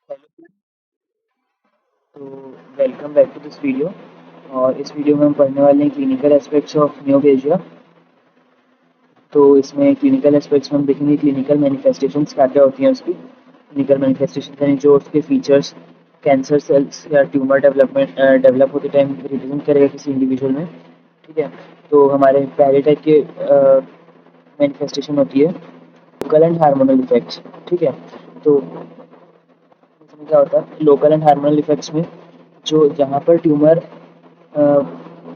Hello. तो welcome back to this video. और इस वीडियो में हम पढ़ने वाले हैं क्लिनिकल एस्पेक्ट्स ऑफ नियोपेजिया। तो इसमें क्लिनिकल एस्पेक्ट्स में हम देखेंगे क्लिनिकल मैनिफेस्टेशंस क्या क्या होती हैं उसकी। क्लिनिकल मैनिफेस्टेशंस यानी जो उसके फीचर्स कैंसर सेल्स या ट्यूमर डेवलप होते टाइम रिप्रेजेंट करेगा किसी इंडिविजुअल में। ठीक है। तो हमारे पहले टाइप के मैनिफेस्टेशन होती है लोकल एंड हार्मोनल इफेक्ट्स। ठीक है। तो इसमें क्या होता है लोकल एंड हार्मोनल इफेक्ट्स में जो जहाँ पर ट्यूमर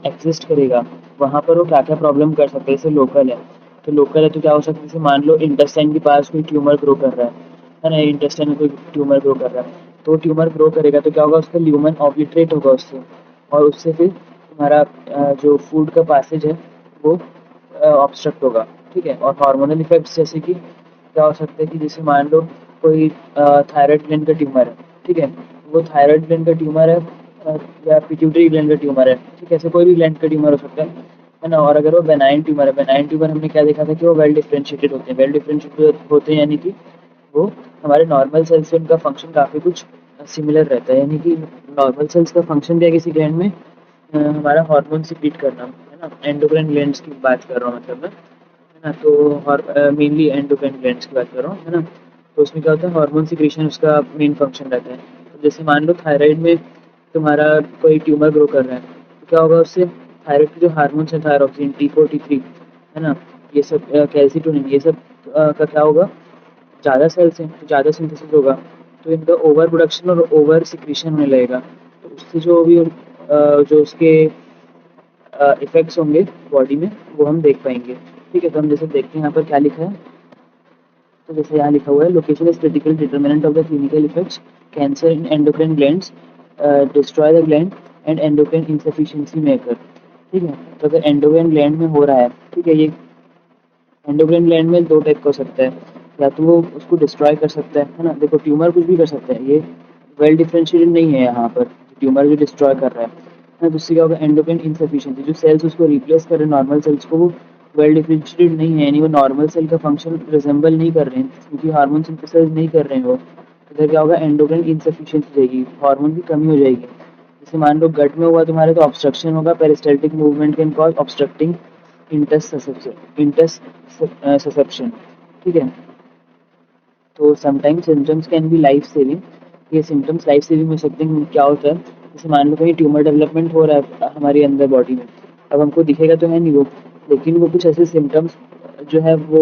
एग्जिस्ट करेगा वहाँ पर वो क्या क्या प्रॉब्लम कर सकते हैं। जैसे लोकल है तो लोकल है तो क्या हो सकता है, जैसे मान लो इंटेस्टाइन के पास कोई ट्यूमर ग्रो कर रहा है ना, इंटेस्टाइन में कोई ट्यूमर ग्रो कर रहा है तो ट्यूमर ग्रो करेगा तो क्या होगा, उसका ल्यूमन ऑब्लिटरेट होगा उससे, और उससे फिर हमारा जो फूड का पासेज है वो ऑब्स्ट्रक्ट होगा। ठीक है। और हार्मोनल इफेक्ट्स जैसे कि क्या हो सकता है कि जैसे मान लो कोई थायराइड ग्लैंड का ट्यूमर है। ठीक है। वो थायराइड ग्लैंड का ट्यूमर है या पिट्यूटरी ग्लैंड का ट्यूमर है। ठीक है। ऐसे कोई भी ग्लैंड का ट्यूमर हो सकता है ना। और अगर वो बेनाइन ट्यूमर है, बेनाइन ट्यूमर हमने क्या देखा था कि वो वेल डिफरेंशिएटेड होते हैं। वेल डिफरेंशिएटेड होते हैं यानी कि वो हमारे नॉर्मल सेल्स से उनका फंक्शन काफ़ी कुछ सिमिलर रहता है। यानी कि नॉर्मल सेल्स का फंक्शन क्या है किसी ग्लैंड में, हमारा हार्मोन सिक्रीट करना है ना। एंडोक्राइन ग्लैंड्स की बात कर रहा हूँ मतलब मैं, है ना। तो मेनली एंडोक्राइन ग्लैंड्स की बात कर रहा हूँ, है ना। तो उसमें क्या होता है हार्मोन सिक्रीशन उसका मेन फंक्शन रहता है। तो जैसे मान लो थायराइड में तुम्हारा कोई ट्यूमर ग्रो कर रहा है तो क्या होगा उससे, थायराइड के जो हार्मोन्स हैं थायरोक्सिन T4 T3, है ना, ये सब कैल्सिटोनिन, ये सब का क्या होगा, ज़्यादा सेल्स हैं तो ज़्यादा सिंथेसिस होगा तो इनका ओवर प्रोडक्शन और ओवर सिक्रीशन होने लगेगा। तो उससे जो भी जो उसके इफेक्ट्स होंगे बॉडी में वो हम देख पाएंगे। ठीक है। तो हम जैसे देखते हैं यहाँ पर क्या लिखा है। तो जैसे यहाँ लिखा हुआ है location is critical determinant of the clinical effects, cancer in endocrine glands, destroy the gland and endocrine insufficiency में अकर। ठीक है। तो अगर एंडोक्राइन ग्लैंड में हो रहा है, ठीक है, ये एंडोक्राइन ग्लैंड में दो टाइप का हो सकता है, या तो वो उसको डिस्ट्रॉय कर सकता है ना। देखो ट्यूमर कुछ भी कर सकता है, ये वेल डिफरेंशिएटेड नहीं है यहाँ पर, ट्यूमर जो डिस्ट्रॉय कर रहा है ना। दूसरी क्या होगा एंडोक्राइन इंसफिशियंसी, जो सेल्स उसको रिप्लेस कर रहे हैं नॉर्मल सेल्स को, वो वेल डिफरेंशिएटेड नहीं है, यानी वो नॉर्मल सेल का फंक्शन रिजेंबल नहीं कर रहे हैं क्योंकि हार्मोन सिंथेसाइज नहीं कर रहे हैं वो। तो इधर क्या होगा एंडोक्राइन इंसफिशियंसी हो जाएगी, हार्मोन की कमी हो जाएगी। जैसे मान लो गट में हुआ तुम्हारे तो ऑब्स्ट्रक्शन होगा, peristaltic movement can cause obstructing interest susception. ठीक है। तो sometimes symptoms can be life saving, ये सिम्टम्स लाइफ सेविंग हो सकते हैं। क्या होता है जैसे मान लो कहीं ट्यूमर डेवलपमेंट हो रहा है हमारे अंदर बॉडी में, अब हमको दिखेगा तो है नहीं वो, लेकिन वो कुछ ऐसे सिम्टम्स जो है वो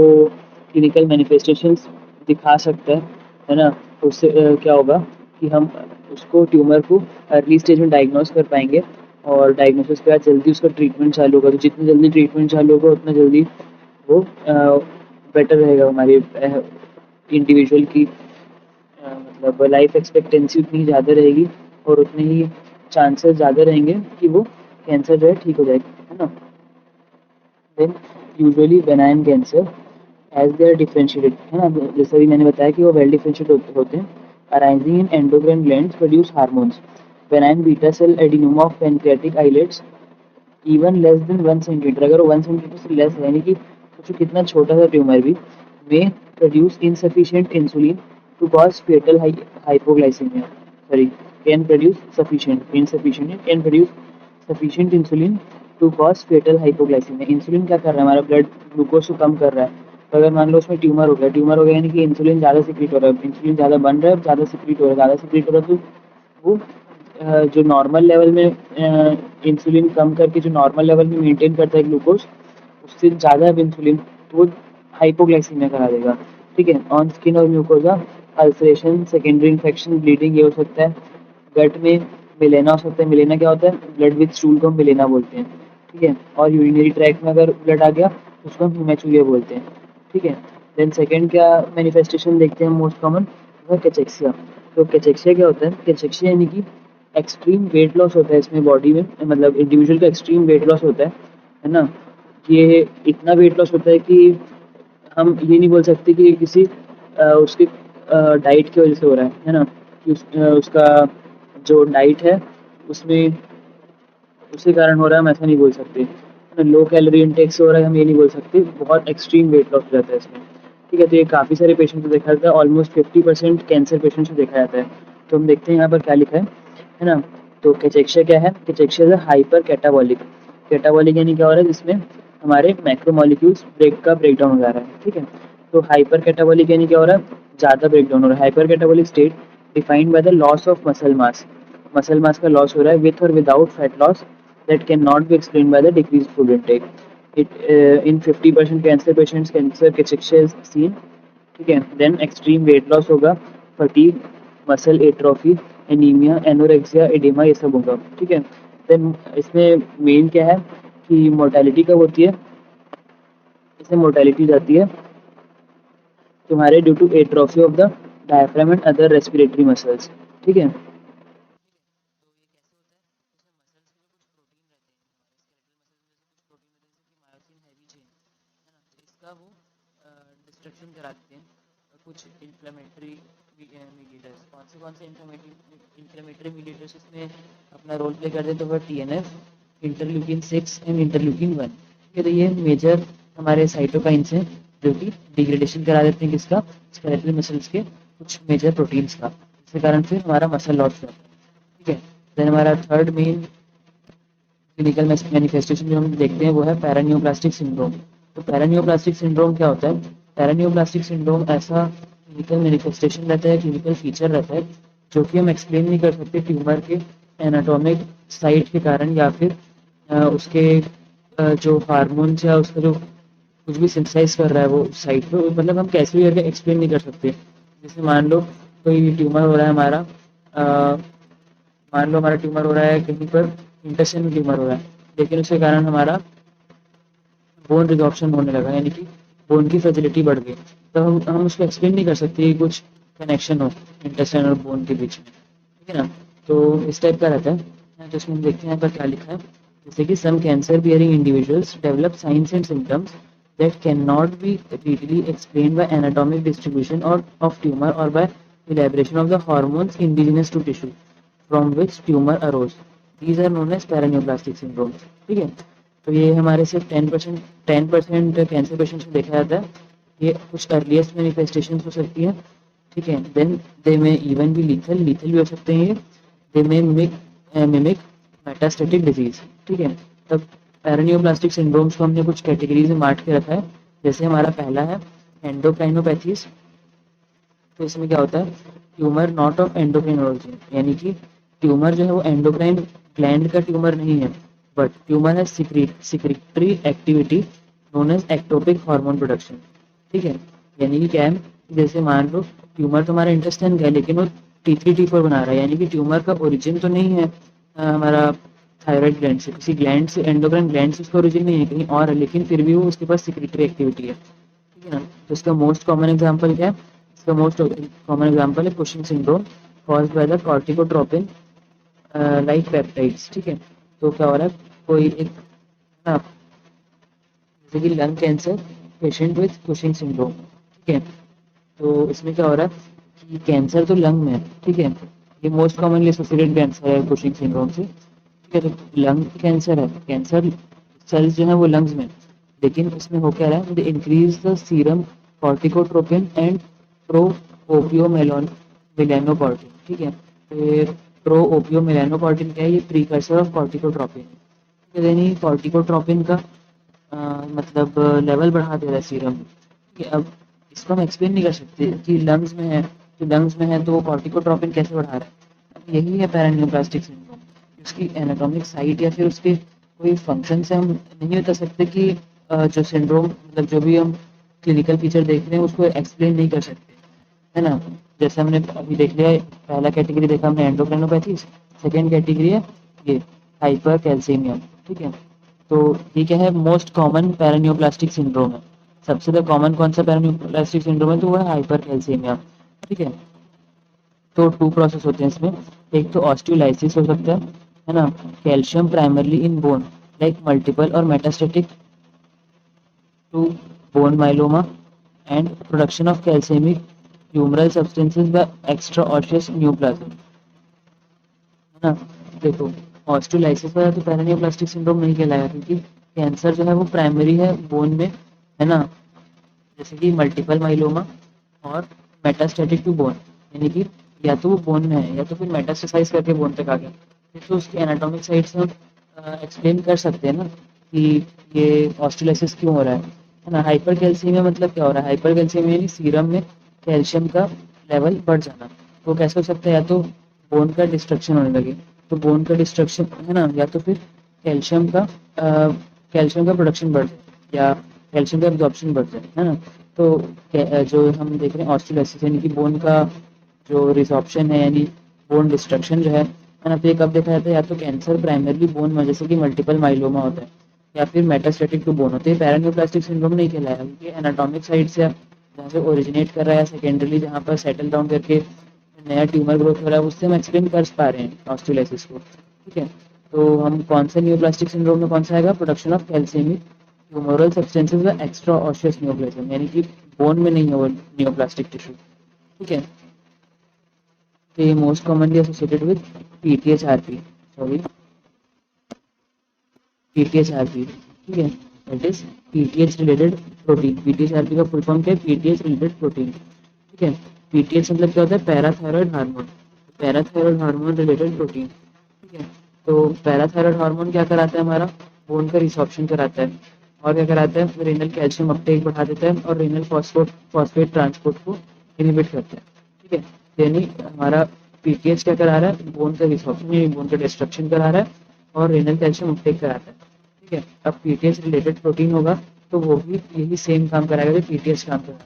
क्लिनिकल मैनिफेस्टेशंस दिखा सकता है ना। तो उससे क्या होगा कि हम उसको ट्यूमर को अर्ली स्टेज में डायग्नोस कर पाएंगे, और डायग्नोसिस के बाद जल्दी उसका ट्रीटमेंट चालू होगा। तो जितनी जल्दी ट्रीटमेंट चालू होगा उतना जल्दी वो बेटर रहेगा हमारे इंडिविजुअल की, मतलब लाइफ एक्सपेक्टेंसी उतनी ज़्यादा रहेगी और उतने ही चांसेस ज़्यादा रहेंगे कि वो कैंसर जो है ठीक हो जाएगा, है ना। Then usually benign cancer as they are differentiated, है ना, जैसे भी मैंने बताया कि वो वेल डिफरेंशिएटेड होते हैं। Arising in endocrine glands produce hormones, benign beta cell adenoma of pancreatic islets even less than 1 centimetre, अगर वो 1 सेंटीमीटर से लेस है यानी कि सोचो कितना छोटा सा ट्यूमर भी में produce insufficient insulin to cause fatal hypoglycaemia, sorry, can produce sufficient insufficient can produce sufficient insulin to cause fatal hypoglycaemia. Insulin क्या कर रहा है, हमारा ब्लड ग्लूकोज को कम कर रहा है। तो अगर मान लो उसमें ट्यूमर हो गया, ट्यूमर हो गया यानी कि इंसुलिन ज़्यादा सिक्रीट हो रहा है, इंसुलिन ज़्यादा बन रहा है, ज़्यादा सिक्रीट हो रहा है, ज़्यादा सिक्रीट हो रहा है तो वो जो नॉर्मल लेवल में इंसुलिन कम करके जो नॉर्मल लेवल में मेंटेन करता है ग्लूकोज, उससे ज़्यादा अब इंसुलिन तो वो हाइपोग्लाइसीमिया करा देगा। ठीक है। ऑन स्किन और mucosa ulceration, secondary infection, bleeding, ये हो सकता है। गट में मिलेना हो सकता है। मिलेना क्या होता है, ब्लड विथ स्टूल को हम मिलेना बोलते हैं। ठीक है। और यूरिनरी ट्रैक में अगर ब्लड आ गया तो उसको हम हीमेचुरिया बोलते हैं। ठीक है। देन सेकेंड क्या मैनिफेस्टेशन देखते हैं मोस्ट कॉमन, वो है कैचेक्सिया। तो कैचेक्सिया क्या होता है, कैचेक्सिया यानी कि एक्सट्रीम वेट लॉस होता है इसमें बॉडी में, मतलब इंडिविजुअल का एक्सट्रीम वेट लॉस होता है ना। ये इतना वेट लॉस होता है कि हम ये नहीं बोल सकते कि किसी उसके डाइट की वजह से हो रहा है ना, कि उसका जो डाइट है उसमें उसके कारण हो रहा है, हम ऐसा नहीं बोल सकते। लो कैलोरी इनटेक से हो रहा है हम ये नहीं बोल सकते, बहुत एक्सट्रीम वेट लॉस हो जाता है इसमें। ठीक है। तो ये काफ़ी सारे पेशेंट को देखा जाता है, ऑलमोस्ट 50% कैंसर पेशेंट्स को देखा जाता है। तो हम देखते हैं यहाँ पर क्या लिखा है ना। तो कैचेक्सिया क्या है, cachexia is hyper catabolic. Catabolic यानी क्या हो रहा है, जिसमें हमारे मैक्रोमोलिक्यूल्स का ब्रेकडाउन हो जा रहा है, ठीक है। तो हाइपर कैटाबॉलिक यानी क्या हो रहा है, ज़्यादा ब्रेकडाउन हो रहा है। Hyper catabolic state defined by the loss of muscle mass, muscle mass का लॉस हो रहा है विथ और without fat loss that can not be explain by the decrease food intake. It in 50% cancer patients cancer cachexia is seen, ठीक है। Then extreme weight loss होगा, fatigue, muscle atrophy, anaemia, anorexia, oedema, ये सब होगा, ठीक है। Then इसमें main क्या है कि मोर्टेलिटी कब होती है, इसमें मोर्टेलिटी जाती है तुम्हारे due to atrophy of the diaphragm and other respiratory muscles, ठीक है। डिस्ट्रक्शन कराते हैं कुछ इन्फ्लेमेटरी मीडिएटर्स। कौन से इन्फ्लेमेटरी मीडिएटर्स इसमें अपना रोल प्ले करते हैं, तो वह TNF, इंटरल्यूकिन 6 एंड इंटरल्यूकिन 1। तो ये मेजर हमारे साइटोकाइंस हैं जो कि डिग्रेडेशन करा देते हैं किसका, स्केलेटल मसल्स के कुछ मेजर प्रोटीन्स का, जिसके कारण फिर हमारा मसल लॉस होता है, ठीक है। देन हमारा थर्ड मेन क्लिनिकल मैनिफेस्टेशन जो हम देखते हैं वो है पैरानियोप्लास्टिक सिंड्रोम। तो पैरानियोप्लास्टिक सिंड्रोम क्या होता है, पैरानियोप्लास्टिक सिंड्रोम ऐसा क्लिनिकल मैनिफेस्टेशन रहता है, क्लिनिकल फीचर रहता है जो कि हम एक्सप्लेन नहीं कर सकते ट्यूमर के एनाटॉमिक साइट के कारण, या फिर उसके जो हार्मोन्स या उसका जो कुछ भी सिंथेसाइज कर रहा है वो साइट पे, मतलब हम कैसे भी करके एक्सप्लेन नहीं कर सकते। जैसे मान लो कोई ट्यूमर हो रहा है हमारा, मान लो हमारा ट्यूमर हो रहा है कहीं पर, इंटेस्टाइन में ट्यूमर हो रहा है, लेकिन उसके कारण हमारा बोन रिजॉर्प्शन होने लगा, यानी कि बोन की फैसिलिटी बढ़ गई, तो हम उसको एक्सप्लेन नहीं कर सकते कि कुछ कनेक्शन हो इंटेस्टाइन और बोन के बीच में, ठीक है ना। तो इस टाइप का रहता है। तो इसमें हम देखते हैं यहाँ पर क्या लिखा है, जैसे कि some cancer bearing individuals develop signs and symptoms that cannot be readily explained by anatomic distribution or of tumor or by elaboration of the hormones indigenous to tissue from which tumor arose. These are known as paraneoplastic syndrome, ठीक है। तो ये हमारे सिर्फ 10% cancer patients में देखा जाता है। ये कुछ अर्लीस्ट मैनिफेस्टेशन हो सकती है, ठीक है। देन दे में इवन भी लीथल भी हो सकते हैं ये। दे में मिमिक मेटास्टेटिक डिजीज, ठीक है। तब पैरानियोप्लास्टिक सिंड्रोम्स को हमने कुछ कैटेगरीज में बांट के रखा है। जैसे हमारा पहला है एंडोक्राइनोपैथीज। तो इसमें क्या होता है, tumour not of endocrine origin, यानी कि ट्यूमर जो है वो एंडोक्राइन ग्लैंड का ट्यूमर नहीं है, बट ट्यूमर है secretory activity known as ectopic hormone production, ठीक है। यानी कि क्या है, जैसे मान लो ट्यूमर तो हमारा इंटेस्टाइन का है, लेकिन वो T3 T4 बना रहा है, यानी कि ट्यूमर का ओरिजिन तो नहीं है हमारा थायराइड ग्लैंड से, किसी ग्लैंड से, एंडोक्राइन ग्लैंड से उसका ओरिजिन नहीं है, कहीं और है, लेकिन फिर भी वो उसके पास सिक्रिटरी एक्टिविटी है, ठीक है ना। तो इसका मोस्ट कॉमन एग्जांपल क्या है, इसका मोस्ट कॉमन एग्जांपल है Cushing syndrome caused by the corticotropin like peptides, ठीक है। तो क्या हो रहा है, कोई एक ना, जैसे कि lung cancer patient with Cushing syndrome, ठीक है। तो इसमें क्या हो रहा है कि कैंसर तो लंग में है, ठीक है, ये मोस्ट कॉमनली एसोसिएटेड कैंसर है कुशिंग सिंड्रोम से, ठीक है। तो लंग कैंसर है, कैंसर सेल्स जो है वो लंग्स में, लेकिन उसमें हो क्या रहा है, they increase the serum corticotropin and proopiomelanocortin, ठीक है। फिर प्रो ओपियो मेलानोकॉर्टिन क्या है, ये प्रीकर्सर ऑफ कॉर्टिकोट्रोपिन, यानी कॉर्टिकोट्रोपिन का मतलब लेवल बढ़ा दे रहा है सीरम, कि अब इसको हम एक्सप्लेन नहीं कर सकते कि लंग्स में है, तो लंग्स में है तो वो कॉर्टिकोट्रोपिन कैसे बढ़ा रहा है। अब यही है पैरानियोप्लास्टिक सिंड्रोम, उसकी एनाटॉमिक साइट या फिर उसके कोई फंक्शन से हम नहीं बता सकते कि जो सिंड्रोम, मतलब जो भी हम क्लिनिकल फीचर देख रहे हैं उसको एक्सप्लेन नहीं कर सकते, है ना। जैसे हमने अभी देख लिया, पहला कैटेगरी देखा हमने एंडोक्राइनोपैथी, सेकेंड कैटेगरी है ये हाइपर कैल्सीमिया, ठीक है। तो ये क्या है, मोस्ट कॉमन पैरानियोप्लास्टिक सिंड्रोम है। सबसे ज़्यादा कॉमन कौन सा पैरानियोप्लास्टिक सिंड्रोम है, तो वो है हाइपर कैल्सीमिया, ठीक है। तो 2 प्रोसेस होते हैं इसमें, एक तो ऑस्टियोलाइसिस हो सकता है ना, calcium primarily in bone like multiple और metastatic to bone myeloma and production of calcaemic humoral substances by extra ऑस्टियस न्यूप्लाज्म, है ना। देखो ऑस्टियोलाइसिस वाला तो पैरानियोप्लास्टिक सिंड्रोम नहीं कहलाया, क्योंकि कैंसर जो है वो प्राइमरी है बोन में, है ना, जैसे कि मल्टीपल माइलोमा और मेटास्टेटिक टू बोन, यानी कि या तो वो बोन में है या तो फिर मेटास्टेसाइज करके बोन तक आ गया, तो उसके एनाटॉमिक साइड से हम एक्सप्लेन कर सकते हैं ना कि ये ऑस्टियोलाइसिस क्यों हो रहा है ना। हाइपर कैल्सीमिया मतलब क्या हो रहा है? हाइपर कैल्सीमिया यानी सीरम में कैल्शियम का लेवल बढ़ जाना। तो कैसे हो सकता है? या तो बोन का डिस्ट्रक्शन होने लगे, तो बोन का डिस्ट्रक्शन है ना, या तो फिर कैल्शियम का कैल्शियम का प्रोडक्शन बढ़ जाए या कैल्शियम का एब्जॉर्प्शन बढ़ जाए, है ना। तो जो हम देख रहे हैं ऑस्टियोलाइसिस यानी कि बोन का जो रिसॉर्प्शन है यानी बोन डिस्ट्रक्शन जो है ना, तो ये कब देखा जाता है? या तो कैंसर प्राइमरली बोन में जैसे कि मल्टीपल माइलोमा होता है, या फिर मेटास्टेटिक टू बोन होते हैं। पैरान्यूप्लास्टिक सिंड्रोम नहीं कहलाया क्योंकि एनाटॉमिक साइड से जहाँ से ओरिजिनेट कर रहा है, सेकेंडरी जहाँ पर सेटल डाउन करके नया ट्यूमर ग्रोथ हो रहा है, उससे हम एक्सप्लेन कर पा रहे हैं ऑस्टियोलाइसिस को, ठीक है। तो हम कौन से न्यूप्लास्टिक सिंड्रोम में कौन सा आएगा? प्रोडक्शन ऑफ कैल्शियमिक ट्यूमरल सब्सटेंसेस व एक्स्ट्रा ऑस्टियस न्यूप्लाज्म, यानी कि बोन में नहीं है वो न्यूप्लास्टिक टिश्यू, ठीक है। तो ये most commonly associated with PTHrP, sorry PTHrP, ठीक है, that is PTH related protein. PTHrP का फुल फॉर्म क्या है? पीटीएच रिलेटेड प्रोटीन, ठीक है। पीटीएच मतलब क्या होता है? Parathyroid hormone, parathyroid hormone related protein, ठीक है। तो पैराथायरॉयड हार्मोन क्या कराता है? हमारा बोन का रिसॉर्प्शन कराता है, और क्या कराता है? रेनल कैल्शियम अपटेक बढ़ा देता है और रेनल फॉस्फेट ट्रांसपोर्ट को इनहिबिट करता है, ठीक है। यानी हमारा पीटीएच क्या करा रहा है? बोन का रिसॉर्प्शन यानी बोन का डिस्ट्रक्शन करा रहा है और रेनल कैल्शियम अपटेक कराता है, ठीक है। अब पीटीएच रिलेटेड प्रोटीन होगा तो वो भी यही सेम काम कराएगा जो पीटीएच काम कर रहा है।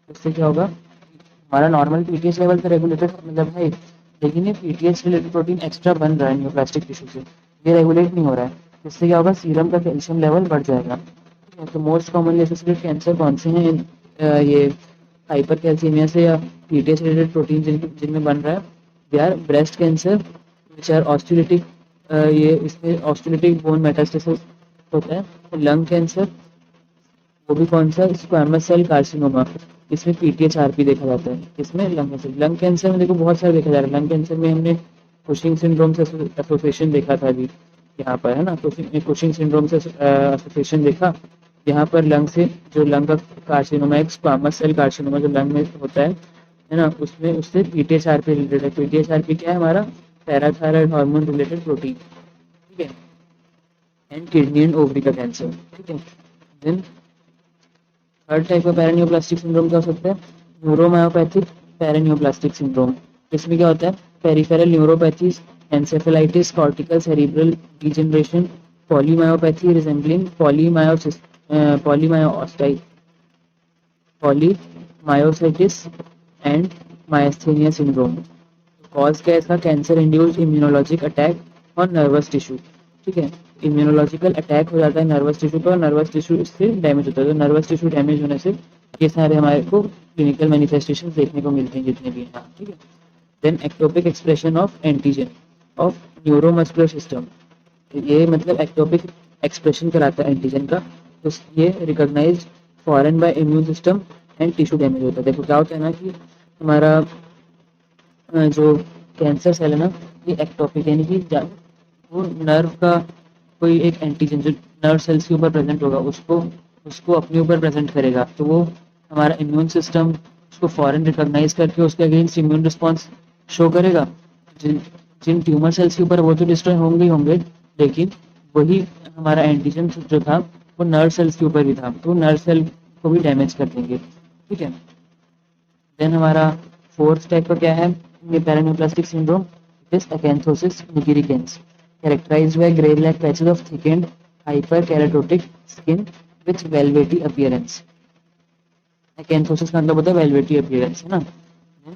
उससे क्या होगा? हमारा नॉर्मल पीटीएच लेवल तो रेगुलेटेड मतलब है, लेकिन ये पीटीएच रिलेटेड प्रोटीन एक्स्ट्रा बन रहा है न्यूप्लास्टिक टिश्यू से, ये रेगुलेट नहीं हो रहा है। इससे क्या होगा? सीरम का कैल्शियम लेवल बढ़ जाएगा, ठीक है। तो मोस्ट कॉमनली एसोसिएटेड कैंसर कौन से हैं? ये हाइपर कैल्सीमिया से या पीटीएच रिलेटेड प्रोटीन जिनमें बन रहा है, they are breast cancer which are osteolytic, ये इसमें ऑस्टियोलिटिक बोन मेटास्टेसिस होता है। लंग कैंसर, वो भी कौन सा? स्क्वैमस सेल कार्सिनोमा, इसमें पीटीएचआरपी देखा जाता है। इसमें लंग कैंसर में देखो बहुत सारे देखा जा रहा है। लंग कैंसर में हमने कुशिंग सिंड्रोम से एसोसिएशन देखा था अभी यहाँ पर, है ना। कुशिंग सिंड्रोम से एसोसिएशन देखा, यहाँ पर लंग से जो लंग का कार्सिनोमा है, स्क्वामस सेल कार्सिनोमा जो लंग में होता है ना, उसमें उससे पीटीएचआरपी रिलेटेड है। पीटीएचआरपी क्या है? हमारा पैराथायरॉयड हार्मोन रिलेटेड प्रोटीन, ठीक है। एंड किडनी एंड ओवरी का कैंसर, ठीक है। देन थर्ड टाइप का पैरान्यूप्लास्टिक सिंड्रोम क्या हो सकता है? Neuromyopathic paraneoplastic syndrome. इसमें क्या होता है? Peripheral neuropathies, encephalitis, cortical cerebral degeneration, polymyopathy resembling polymyositis polymyositis and myasthenia syndrome. Cause क्या है इसका? Cancer induced immunologic attack on nervous tissue, ठीक है। इम्यूनोलॉजिकल अटैक हो जाता है नर्वस टिश्यू पर, नर्वस टिश्यू इससे डैमेज होता है। तो नर्वस टिश्यू डैमेज होने से ये सारे हमारे को क्लिनिकल मैनिफेस्टेशन देखने को मिलते हैं जितने भी हैं, ठीक है। Then ectopic expression of antigen of neuromuscular system, ये मतलब एक्टोपिक एक्सप्रेशन कराता है एंटीजन का, तो ये recognise foreign by immune system and tissue damage होता है। देखो क्या होता है ना कि हमारा जो कैंसर सेल है ना, ये एक्टोपिक यानी कि वो नर्व का कोई एक एंटीजन जो नर्व सेल्स के ऊपर प्रेजेंट होगा उसको उसको अपने ऊपर प्रेजेंट करेगा, तो वो हमारा इम्यून सिस्टम उसको फॉरेन रिकॉग्नाइज करके उसके अगेंस्ट इम्यून रिस्पॉन्स शो करेगा। जिन जिन ट्यूमर सेल्स के ऊपर वो तो डिस्ट्रॉय होंगे ही होंगे, लेकिन वही हमारा एंटीजन जो था वो नर्व सेल्स के ऊपर भी था, तो नर्व सेल को भी डैमेज कर देंगे, ठीक है। देन हमारा फोर्थ टाइप का क्या है? ये paraneoplastic syndrome is acanthosis nigricans, characterized by gray-black patches of thickened hyperkeratotic skin with velvety appearance. Acanthosis का मतलब होता है velvety appearance, है ना।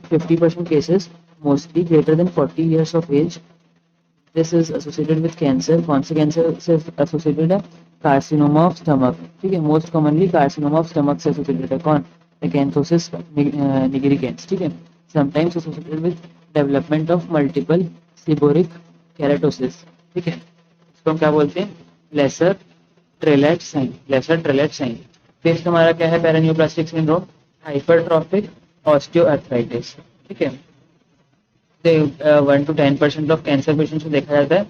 50% cases, mostly greater than 40 years of age. This is associated with cancer. कौन से cancer से associated है? कार्सिनोमा ऑफ स्टमक, ठीक है। Most commonly carcinoma of stomach से एसोसिएटेड है कौन? एक्यांथोसिस निग्रिकेंस, ठीक है। Sometimes associated with development of multiple seborrhoeic keratosis, ठीक है। इसको हम क्या बोलते हैं? Leser Trelat sign, Leser Trelat sign. Fifth हमारा क्या है पैरान्यूप्लास्टिक सिंड्रोम? हाइपरट्रॉफिक ऑस्टियोआर्थराइटिस, ठीक है। 1 to 10% ऑफ कैंसर पेशेंट्स में देखा जाता है।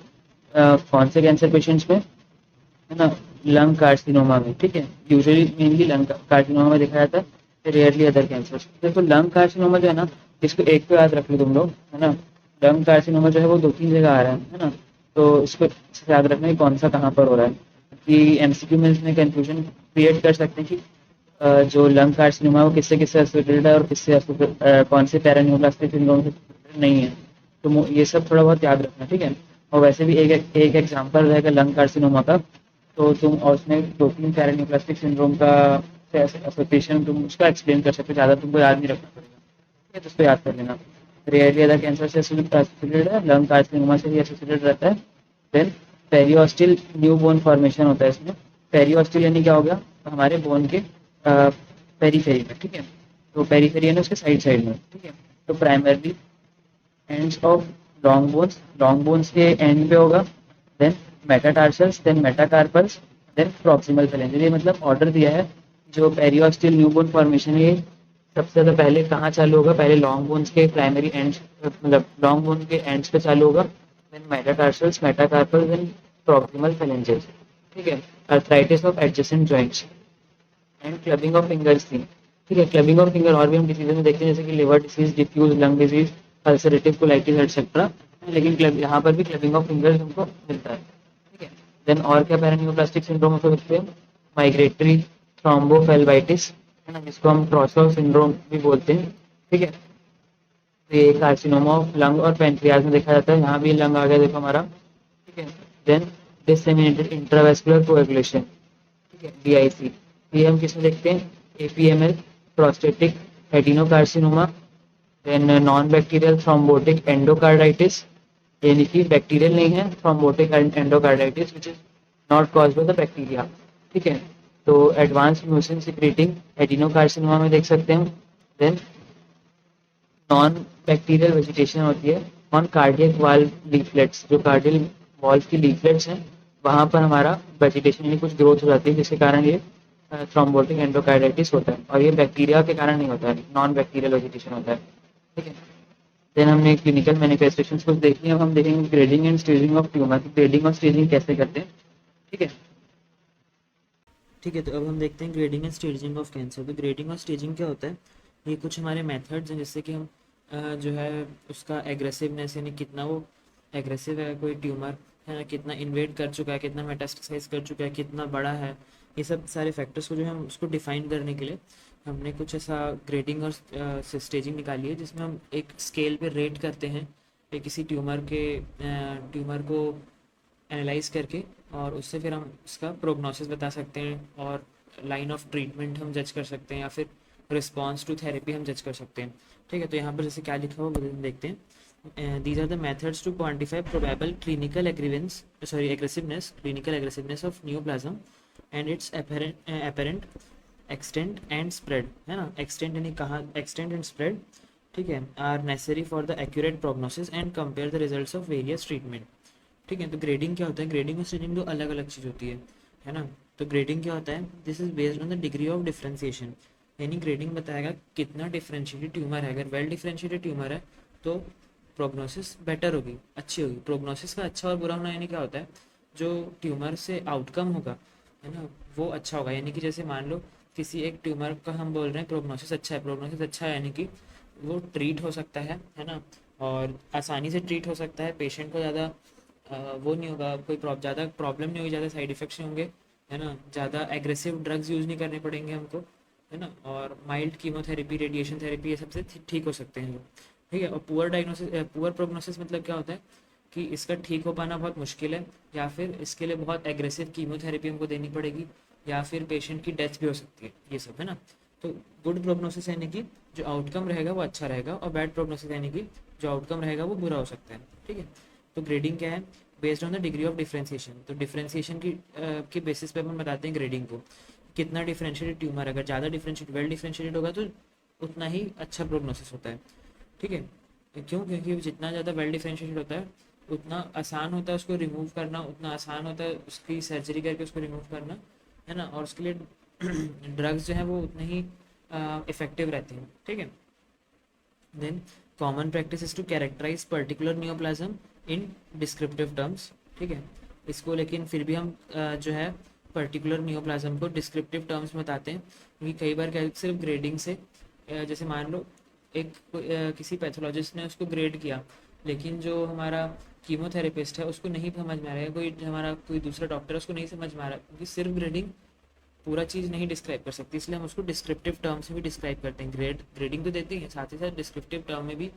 कौन से कैंसर पेशेंट्स में? है ना, लंग कार्सिनोमा में, ठीक है। यूजुअली मेनली लंग कार्सिनोमा में देखा जाता है, रेयरली अदर कैंसर। देखो लंग कार्सिनोमा जो है ना, इसको एक तो याद रख लो तुम लोग, है ना। लंग कार्सिनोमा जो है वो 2-3 जगह आ रहा है ना। तो इसको याद रखना कि कौन सा कहाँ पर हो रहा है, कि एमसीक्यू में इसमें कंफ्यूजन क्रिएट कर सकते हैं कि जो लंग कार्सिनोमा है वो किससे किससे एसोसिएटेड है और किससे कौन से पैरान्यूप्लास्टिक सिंड्रोम से नहीं है। तो ये सब थोड़ा बहुत याद रखना, ठीक है। और वैसे भी एक एग्जांपल रहेगा लंग कार्सिनोमा का, तो तुम और उसमें 2-3 पैरान्यूप्लास्टिक सिंड्रोम का एसोसिएशन तुम उसका एक्सप्लेन कर सकते हो, ज़्यादा तुमको याद नहीं रखना पड़ेगा, ठीक है। तो उसको याद कर लेना। रेयरली अदर कैंसर से एसोसिएटेड है, लंग कार्सिनोमा से भी एसोसिएटेड रहता है। देन पेरियोस्टिल न्यू बोन फॉर्मेशन होता है इसमें। पेरियोस्टिल यानी क्या हो गया, हमारे बोन के पेरीफेरी में, ठीक है। तो पेरीफेरी है ना उसके साइड साइड में, ठीक है। तो primarily ends of long bones के एंड पे होगा। Then metatarsals, then metacarpals, then proximal phalanges. ये मतलब ऑर्डर दिया है। जो पेरियोस्टिल न्यू बोन फॉर्मेशन है, सबसे ज़्यादा पहले कहाँ चालू होगा, पहले लॉन्ग बोन्स के प्राइमरी एंड्स, मतलब लॉन्ग बोन के एंड्स पे चालू होगा। Then metatarsals, metacarpal, then proximal phalanges, ठीक है। Arthritis of adjacent joints and clubbing of fingers थी, ठीक है। क्लबिंग ऑफ फिंगर और भी हम डिसीज में देखते हैं, जैसे कि liver disease, diffuse lung disease, ulcerative colitis etcetera. लेकिन यहाँ पर भी क्लबिंग ऑफ फिंगर्स हमको मिलता है, ठीक है। देन और क्या पैरान्यूप्लास्टिक सिंड्रोम हो सकते हैं, माइग्रेटरी थ्रोम्बोफेल्बाइटिस, है ना, जिसको हम ट्रॉसर सिंड्रोम भी बोलते हैं, ठीक है। तो ये कार्सिनोमा ऑफ लंग और पेनक्रियाज में देखा जाता है। यहाँ भी लंग आ गया देखो हमारा, ठीक है। देन डिसेमिनेटेड इंट्रावेस्कुलर कोएगुलेशन, ठीक है, डीआईसी। ये हम किसमें देखते हैं, APML, prostatic adenocarcinoma. Then non bacterial thrombotic endocarditis, यानी कि बैक्टीरियल नहीं है, thrombotic endocarditis which is not caused by the bacteria, ठीक है। तो एडवांस म्यूसिन सिक्रेटिंग एडिनोकार्सिनोमा में देख सकते हैं हम। देन नॉन बैक्टीरियल वेजिटेशन होती है ऑन कार्डियक वाल्व लीफलेट्स, जो कार्डियल वाल्व की लीफलेट्स हैं वहाँ पर हमारा वेजिटेशन यानी कुछ ग्रोथ हो जाती है, जिसके कारण ये थ्रोम्बोटिक एंडोकार्डाइटिस होता है। और ये बैक्टीरिया के कारण नहीं होता है, नॉन बैक्टीरियल वेजिटेशन होता है, ठीक है। देन हमने क्लिनिकल मैनिफेस्टेशंस कुछ देख लिया, अब हम देखेंगे grading and staging of tumour. Grading और स्टेजिंग कैसे करते हैं, ठीक है। ठीक है, तो अब हम देखते हैं grading and staging of cancer. तो ग्रेडिंग और स्टेजिंग क्या होता है, ये कुछ हमारे मेथड्स हैं जिससे कि हम जो है उसका एग्रेसिवनेस, यानी कितना वो एग्रेसिव है कोई ट्यूमर, है ना, कितना इन्वेड कर चुका है, कितना मेटास्टेसाइज कर चुका है, कितना बड़ा है, ये सब सारे फैक्टर्स को जो है हम उसको डिफाइन करने के लिए हमने कुछ ऐसा ग्रेडिंग और स्टेजिंग निकाली है, जिसमें हम एक स्केल पे रेट करते हैं किसी ट्यूमर को एनालाइज करके, और उससे फिर हम उसका प्रोग्नोसिस बता सकते हैं और लाइन ऑफ ट्रीटमेंट हम जज कर सकते हैं, या फिर रिस्पॉन्स टू थेरेपी हम जज कर सकते हैं, ठीक है। तो यहाँ पर जैसे क्या लिखा हुआ वो देखते हैं। These are the methods to quantify probable clinical aggressiveness, clinical aggressiveness of neoplasm and its apparent extent and spread, है ना। एक्सटेंट यानी कहाँ, एक्सटेंट एंड स्प्रेड, ठीक है, are necessary for the accurate prognosis and compare the results of various treatment, ठीक है। तो grading क्या होता है, ग्रेडिंग और स्टेजिंग दो अलग अलग चीज़ होती है ना। तो ग्रेडिंग क्या होता है, this is based on the degree of differentiation, यानी ग्रेडिंग बताएगा कितना डिफ्रेंशिएटेड ट्यूमर है। अगर वेल डिफ्रेंशिएटेड ट्यूमर है तो प्रोग्नोसिस बेटर होगी, अच्छी होगी। प्रोग्नोसिस का अच्छा और बुरा होना यानी क्या होता है, जो ट्यूमर से आउटकम होगा, है ना, वो अच्छा होगा। यानी कि जैसे मान लो किसी एक ट्यूमर का हम बोल रहे हैं प्रोग्नोसिस अच्छा है, प्रोग्नोसिस अच्छा है यानी कि वो ट्रीट हो सकता है ना, और आसानी से ट्रीट हो सकता है, पेशेंट को ज़्यादा वो नहीं होगा, कोई ज़्यादा प्रॉब्लम नहीं होगी, ज़्यादा साइड इफेक्ट्स नहीं होंगे, है ना, ज़्यादा एग्रेसिव ड्रग्स यूज़ नहीं करने पड़ेंगे हमको, है ना, और माइल्ड कीमोथेरेपी, रेडिएशन थेरेपी, ये सबसे ठीक हो सकते हैं लोग, ठीक है। और पुअर प्रोग्नोसिस मतलब क्या होता है कि इसका ठीक हो पाना बहुत मुश्किल है, या फिर इसके लिए बहुत एग्रेसिव कीमोथेरेपी हमको देनी पड़ेगी, या फिर पेशेंट की डेथ भी हो सकती है, ये सब, है ना। तो गुड प्रोग्नोसिस यानी कि जो आउटकम रहेगा वो अच्छा रहेगा, और बैड प्रोग्नोसिस यानी कि जो आउटकम रहेगा वो बुरा हो सकता है, ठीक है। तो ग्रेडिंग क्या है, based on the degree of differentiation. तो डिफ्रेंसिएशन की बेसिस पे हम बताते हैं ग्रेडिंग को, कितना डिफ्रेंशिएटेड ट्यूमर, अगर ज़्यादा डिफ्रेंशिएटेड, वेल डिफ्रेंशिएटेड होगा तो उतना ही अच्छा प्रोग्नोसिस होता है, ठीक है। क्यों, क्योंकि जितना ज़्यादा वेल डिफ्रेंशिएटेड होता है उतना आसान होता है उसको रिमूव करना, उतना आसान होता है उसकी सर्जरी करके उसको रिमूव करना, है ना, और उसके लिए ड्रग्स जो है वो उतने ही इफेक्टिव रहते हैं, ठीक है। Then common practice is to characterise particular neoplasm in descriptive terms, ठीक है। इसको लेकिन फिर भी हम जो है पर्टिकुलर नियोप्लाज्म को डिस्क्रिप्टिव टर्म्स में बताते हैं, क्योंकि कई बार क्या सिर्फ ग्रेडिंग से जैसे मान लो किसी पैथोलॉजिस्ट ने उसको ग्रेड किया, लेकिन जो हमारा कीमोथेरेपिस्ट है उसको नहीं समझ में आ रहा है, कोई हमारा कोई दूसरा डॉक्टर है उसको नहीं समझ में आ रहा, क्योंकि सिर्फ ग्रेडिंग पूरा चीज़ नहीं डिस्क्राइब कर सकती, इसलिए हम उसको डिस्क्रिप्टिव टर्म से भी डिस्क्राइब करते हैं। ग्रेडिंग तो देते हैं, साथ ही साथ डिस्क्रिप्टिव टर्म में भी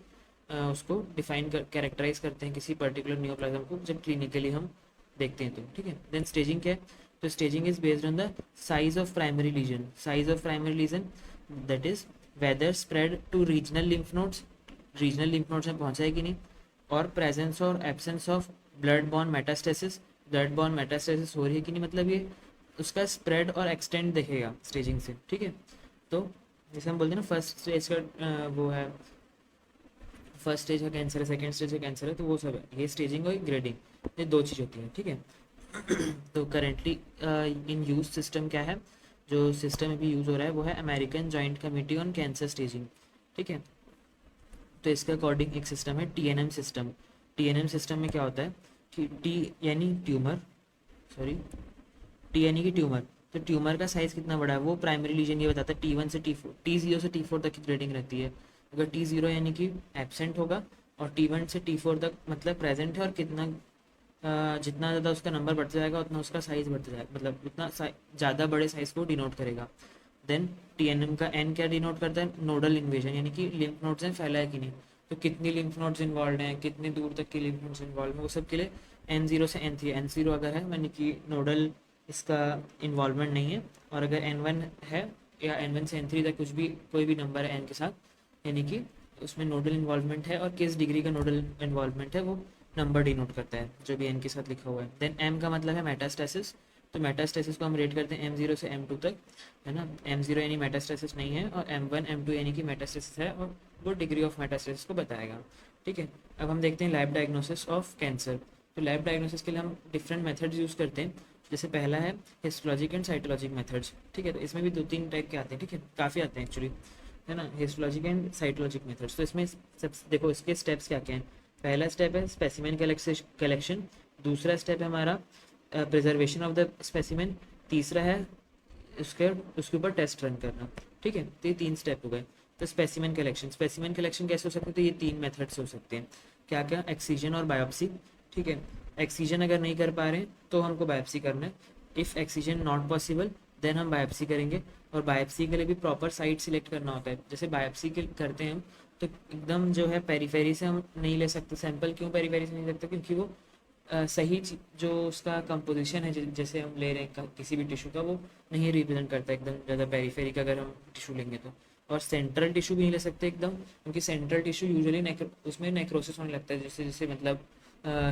उसको डिफाइन कैरेक्टराइज करते हैं किसी पर्टिकुलर नियोप्लाज्म को, जब क्लिनिकली हम देखते हैं तो। ठीक है, देन स्टेजिंग क्या है? तो staging is based on the size of primary lesion, size of primary lesion that is whether spread to regional lymph nodes में पहुंचा है कि नहीं, और प्रेजेंस और absence of blood borne metastasis, blood borne metastasis हो रही है कि नहीं, मतलब ये उसका स्प्रेड और एक्सटेंड देखेगा स्टेजिंग से। ठीक है, तो जैसे हम बोलते हैं ना फर्स्ट स्टेज का वो है, फर्स्ट स्टेज का कैंसर है, सेकंड स्टेज का कैंसर है, तो वो सब है, ये स्टेजिंग और ग्रेडिंग, ये दो चीज़ होती है। ठीक है, तो करेंटली इन यूज सिस्टम क्या है, जो सिस्टम अभी यूज़ हो रहा है वो है American joint committee on cancer staging. ठीक है, तो इसके अकॉर्डिंग एक सिस्टम है टीएनएम सिस्टम। टीएनएम सिस्टम में क्या होता है कि टी यानी ट्यूमर, सॉरी टी यानी कि ट्यूमर, तो ट्यूमर का साइज़ कितना बड़ा है वो प्राइमरी लीजन ये बताता है। T1 से T4, T0 से T4 तक की ग्रेडिंग रहती है। अगर T0 यानी कि एबसेंट होगा और T1 से T4 तक मतलब प्रेजेंट है, और कितना जितना ज़्यादा उसका नंबर बढ़ता जाएगा उतना उसका साइज़ बढ़ता जाएगा, मतलब उतना ज़्यादा बड़े साइज़ को डिनोट करेगा। देन टीएनएम का एन क्या डिनोट करता है? नोडल इन्वेजन, यानी कि लिम्फ नोड्स हैं फैला है कि नहीं, तो कितनी लिम्फ नोड्स इन्वॉल्व हैं, कितनी दूर तक की लिम्फ नोड्स इन्वॉल्व हैं, वो सब के लिए N0 से N3, N0 अगर है यानी कि नोडल इसका इन्वॉल्वमेंट नहीं है, और अगर N1 है या N1 से N3 तक कुछ भी कोई भी नंबर है N के साथ, यानी कि उसमें नोडल इन्वॉल्वमेंट है, और किस डिग्री का नोडल इन्वॉल्वमेंट है वो नंबर डिनोट करता है जो भी N के साथ लिखा हुआ है। देन M का मतलब है मेटास्टेसिस, तो मेटास्टेसिस को हम रेट करते हैं M0 से M2 तक, है ना। M0 यानी मेटास्टेसिस नहीं है, और M1 M2 यानी कि मेटास्टेसिस है, और वो डिग्री ऑफ मेटास्टेसिस को बताएगा। ठीक है, अब हम देखते हैं लैब डायग्नोसिस ऑफ कैंसर। तो लैब डायग्नोसिस के लिए हम डिफरेंट मेथड्स यूज़ करते हैं, जैसे पहला है हिस्टोलॉजिक एंड साइटोलॉजिक मेथड्स। ठीक है, तो इसमें भी 2-3 टाइप के आते हैं, ठीक है, काफ़ी आते हैं एक्चुअली, है ना, हिस्टोलॉजिक एंड साइटोलॉजिक मेथड्स। तो इसमें सब देखो इसके स्टेप्स क्या क्या हैं। पहला स्टेप है स्पेसिमेन कलेक्शन, दूसरा स्टेप है हमारा प्रिजर्वेशन ऑफ द स्पेसिमेन, तीसरा है उसके उसके ऊपर टेस्ट रन करना। ठीक है, तो ये 3 स्टेप हो गए। तो स्पेसिमेन कलेक्शन कैसे हो सकते हैं? तो ये 3 मेथड्स हो सकते हैं। क्या क्या? एक्सीजन और बायोप्सी। ठीक है, एक्सीजन अगर नहीं कर पा रहे हैं तो हमको बायोप्सी करना है। If excision not possible then हम बायोप्सी करेंगे, और बायोप्सी के लिए भी प्रॉपर साइट सिलेक्ट करना होता है। जैसे बायोप्सी के करते हैं हम, तो एकदम जो है पेरीफेरी से हम नहीं ले सकते सैंपल। क्यों पेरीफेरी से नहीं सकते? क्योंकि वो सही जो उसका कंपोजिशन है, जैसे हम ले रहे हैं किसी भी टिश्यू का, वो नहीं रिप्रेजेंट करता एकदम ज़्यादा पेरीफेरी का अगर हम टिश्यू लेंगे तो। और सेंट्रल टिश्यू भी नहीं ले सकते एकदम, क्योंकि सेंट्रल टिश्यू यूजुअली उसमें नेक्रोसिस होने लगता है, जैसे जैसे मतलब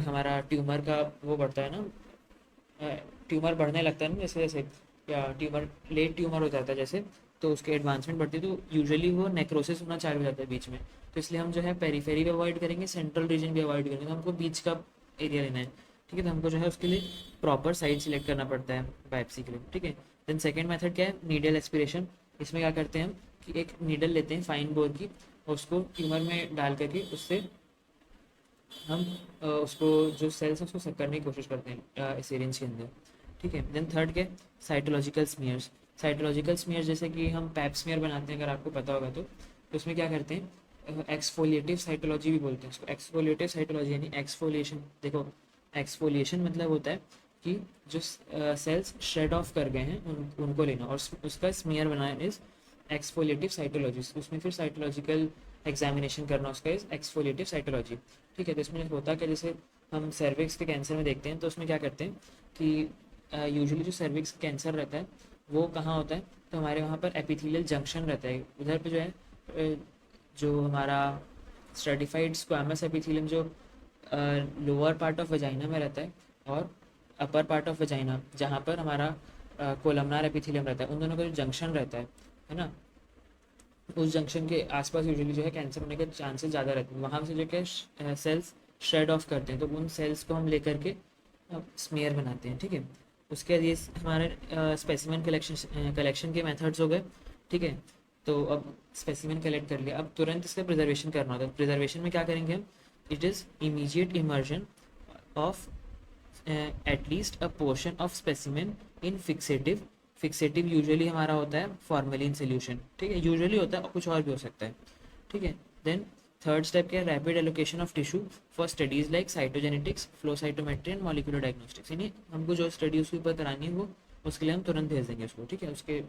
हमारा ट्यूमर का वो बढ़ता है ना, ट्यूमर बढ़ने लगता है ना जैसे जैसे, या ट्यूमर लेट ट्यूमर हो जाता है जैसे, तो उसके एडवांसमेंट बढ़ती है, तो यूजुअली वो नेक्रोसिस होना चालू हो जाता है बीच में। तो इसलिए हम जो है पेरीफेरी भी अवॉइड करेंगे, सेंट्रल रीजन भी अवॉइड करेंगे, तो हमको बीच का एरिया लेना है। ठीक है, तो हमको जो है उसके लिए प्रॉपर साइड सिलेक्ट करना पड़ता है बायोप्सी के लिए। ठीक है, देन सेकेंड मेथड क्या है? Needle aspiration. इसमें क्या करते हैं हम कि एक नीडल लेते हैं फाइन बोर की, और उसको ट्यूमर में डाल करके उससे हम उसको जो सेल्स हैं उसको सक करने की कोशिश करते हैं इस सिरिंज के अंदर। ठीक है, देन थर्ड क्या? Cytological smears. साइटोलॉजिकल स्मीयर्स जैसे कि हम पैप स्मीयर बनाते हैं, अगर आपको पता होगा तो उसमें क्या करते हैं? एक्सफोलिएटिव साइटोलॉजी भी बोलते हैं उसको। एक्सफोलिएटिव साइटोलॉजी यानी एक्सफोलिएशन। देखो, एक्सफोलिएशन मतलब होता है कि जो सेल्स शेड ऑफ कर गए हैं उनको लेना, और उसका smear banana is exfoliative cytology. उसमें फिर साइटोलॉजिकल एग्जामिनेशन करना उसका इज एक्सफोलिएटिव साइटोलॉजी। ठीक है, तो इसमें होता क्या, जैसे हम सर्विक्स के कैंसर में देखते हैं, तो उसमें क्या करते हैं कि यूजुअली जो सर्विक्स कैंसर रहता है वो कहाँ होता है? तो हमारे वहाँ पर एपिथेलियल जंक्शन रहता है, उधर पे जो है जो हमारा स्ट्रेटिफाइड स्क्वामस एपिथेलियम जो लोअर पार्ट ऑफ वजाइना में रहता है, और अपर पार्ट ऑफ वजाइना जहाँ पर हमारा कोलमनार एपिथेलियम रहता है, उन दोनों का जो जंक्शन रहता है ना, उस जंक्शन के आसपास यूजुअली जो है कैंसर होने के चांसेस ज़्यादा रहते हैं। वहाँ से जो क्या सेल्स शेड ऑफ करते हैं, तो उन सेल्स को हम लेकर के स्मीयर बनाते हैं। ठीक है, उसके बाद ये हमारे स्पेसिमेन कलेक्शन के मेथड्स हो गए। ठीक है, तो अब स्पेसिमेन कलेक्ट कर लिया, अब तुरंत इसका प्रिजर्वेशन करना होता है। प्रिजर्वेशन में क्या करेंगे हम? It is immediate immersion of at least a portion of specimen in fixative usually हमारा होता है फॉर्मेलिन सोल्यूशन। ठीक है, यूजुअली होता है, और कुछ और भी हो सकता है। ठीक है। देन थर्ड स्टेप क्या है, rapid allocation of tissue for studies like cytogenetics, flow cytometry and molecular diagnostics. यानी हमको जो स्टडी उसके ऊपर करानी है वो उसके लिए हम तुरंत भेज देंगे उसको, ठीक है। उसके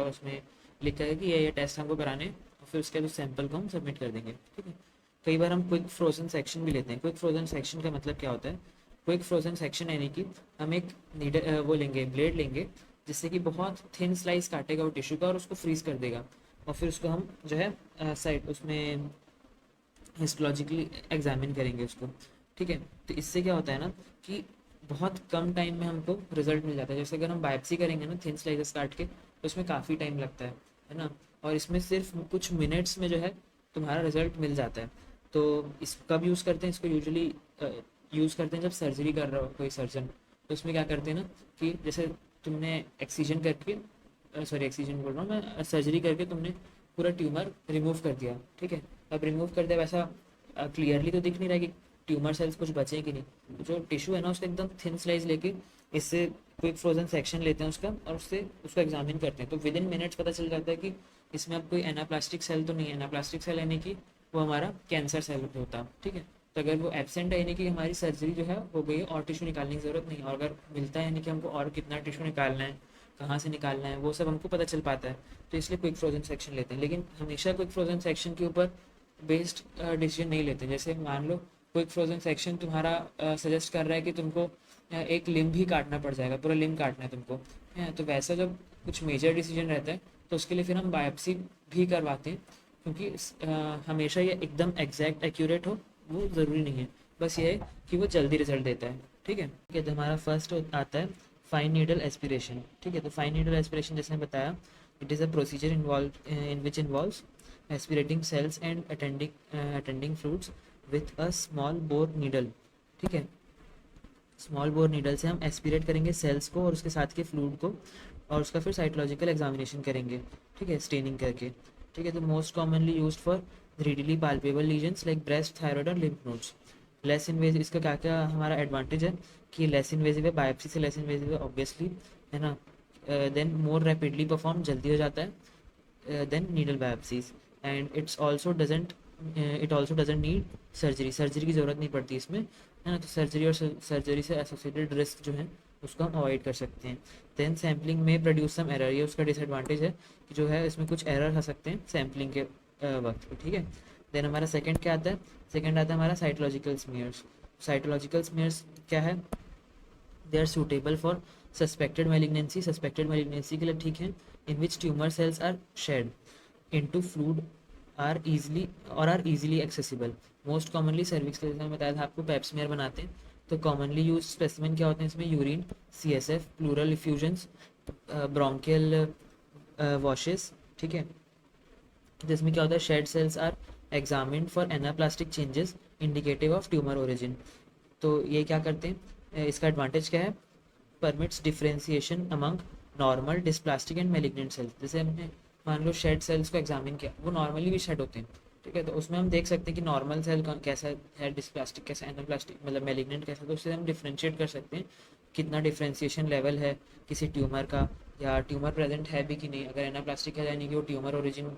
उसमें लिखा है कि ये टेस्ट हमको कराने हैं, और फिर उसके बाद उस सैंपल को हम सबमिट कर देंगे, ठीक है। कई बार हम क्विक फ्रोजन सेक्शन भी लेते हैं। क्विक फ्रोजन सेक्शन का मतलब क्या होता है, क्विक फ्रोजन सेक्शन यानी कि हम एक नीडल वो लेंगे, ब्लेड लेंगे, जिससे कि बहुत थिन स्लाइस काटेगा वो टिश्यू का और उसको फ्रीज कर देगा, और फिर उसको हम जो है साइड उसमें हिस्टोलॉजिकली एग्जामिन करेंगे उसको, ठीक है। तो इससे क्या होता है ना कि बहुत कम टाइम में हमको रिजल्ट मिल जाता है। जैसे अगर हम बायोप्सी करेंगे ना थिन स्लाइसेस काट के, तो उसमें काफ़ी टाइम लगता है ना। और इसमें सिर्फ कुछ मिनट्स में जो है तुम्हारा रिजल्ट मिल जाता है। तो इस कब यूज़ करते हैं इसको, यूजुअली यूज़ करते हैं जब सर्जरी कर रहा हो कोई सर्जन। तो उसमें क्या करते हैं ना कि जैसे तुमने एक्सीजन करके, सॉरी एक्सीजन बोल रहा हूँ मैं, सर्जरी करके तुमने पूरा ट्यूमर रिमूव कर दिया, ठीक है। अब रिमूव कर दिया, वैसा क्लियरली तो दिख नहीं रहा कि ट्यूमर सेल्स कुछ बचे कि नहीं। जो टिश्यू है ना उसका एकदम थिन स्लाइस लेके इससे क्विक फ्रोजन सेक्शन लेते हैं उसका, और उससे उसको एग्जामिन करते हैं। तो विद इन मिनट्स पता चल जाता है कि इसमें अब कोई एनाप्लास्टिक सेल तो नहीं है। एनाप्लास्टिक सेल यानी कि वो हमारा कैंसर सेल होता है, ठीक है। तो अगर वो एब्सेंट है यानी कि हमारी सर्जरी जो है हो गई है और टिश्यू निकालने की ज़रूरत नहीं है। और अगर मिलता है यानी कि हमको और कितना टिश्यू निकालना है, कहाँ से निकालना है, वो सब हमको पता चल पाता है। तो इसलिए क्विक फ्रोजन सेक्शन लेते हैं। लेकिन हमेशा क्विक फ्रोजन सेक्शन के ऊपर बेस्ड डिसीजन नहीं लेते। जैसे मान लो क्विक फ्रोजन सेक्शन तुम्हारा सजेस्ट कर रहा है कि तुमको एक लिम्ब ही काटना पड़ जाएगा, पूरा लिम्ब काटना है तुमको, है। तो वैसा जब कुछ मेजर डिसीजन रहता है तो उसके लिए फिर हम बायोप्सी भी करवाते हैं, क्योंकि हमेशा ये एकदम एग्जैक्ट एक्यूरेट हो वो ज़रूरी नहीं है। बस ये है कि वो जल्दी रिजल्ट देता है, ठीक है। ठीक है, तो हमारा फर्स्ट आता है फाइन नीडल एस्पिरेशन, ठीक है। तो फाइन नीडल एस्पिरेशन जैसे मैं बताया, it is a procedure involve in which involves aspirating cells and attending fluids with a small bore needle, ठीक है। स्मॉल बोर नीडल से हम एस्पिरेट करेंगे सेल्स को और उसके साथ के फ्लूइड को, और उसका फिर साइटोलॉजिकल एग्जामिनेशन करेंगे, ठीक है, स्टेनिंग करके, ठीक है। तो most commonly used for readily palpable lesions like breast, thyroid और लिम्फ नोड्स। लेस इन्वेजिव, इसका क्या क्या हमारा एडवांटेज है कि लेस इन्वेजिव है, बायोप्सी से लेस इन्वेजिव है ऑब्वियसली, है ना। देन मोर रैपिडली परफॉर्म, जल्दी हो जाता है then needle biopsies, and it also doesn't need surgery, surgery की ज़रूरत नहीं पड़ती इसमें, है ना। तो सर्जरी और सर्जरी से एसोसिएटेड रिस्क जो है उसको हम अवॉइड कर सकते हैं। देन सैम्पलिंग में प्रोड्यूस सम एरर, ये उसका डिसएडवांटेज है कि जो है इसमें कुछ एरर आ सकते हैं सैम्पलिंग के वक्त पे, ठीक है। देन हमारा सेकंड क्या आता है, सेकंड आता है हमारा साइटोलॉजिकल स्मीयर्स। साइटोलॉजिकल स्मीयर्स क्या है, they are suitable for suspected malignancy के लिए, ठीक है, in which tumour cells are shed into fluid are easily accessible. Most commonly cervix के, जैसे मैंने बताया था आपको, पेप स्मीयर बनाते हैं। तो कॉमनली यूज स्पेसिमेन क्या होते हैं इसमें, urine, CSF, pleural effusions, bronchial washes, ठीक है। जिसमें क्या होता है, shed cells are examined for anaplastic changes indicative of tumour origin. तो ये क्या करते हैं, इसका एडवांटेज क्या है, permits differentiation among normal, dysplastic and malignant cells. जैसे हमने मान लो शेड सेल्स को एग्जामिन किया, वो नॉर्मली भी शेड होते हैं, ठीक है। तो उसमें हम देख सकते हैं कि नॉर्मल सेल कैसा है, डिस्प्लास्टिक कैसा, एनाप्लास्टिक मतलब मेलिग्नेंट कैसा। तो उससे हम डिफ्रेंशिएट कर सकते हैं कितना डिफ्रेंसिएशन लेवल है किसी ट्यूमर का, या ट्यूमर प्रेजेंट है भी कि नहीं। अगर एनाप्लास्टिक है यानी कि वो ट्यूमर ओरिजिन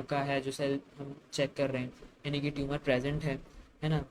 का है जो सेल हम चेक कर रहे हैं, यानी कि ट्यूमर प्रेजेंट है ना।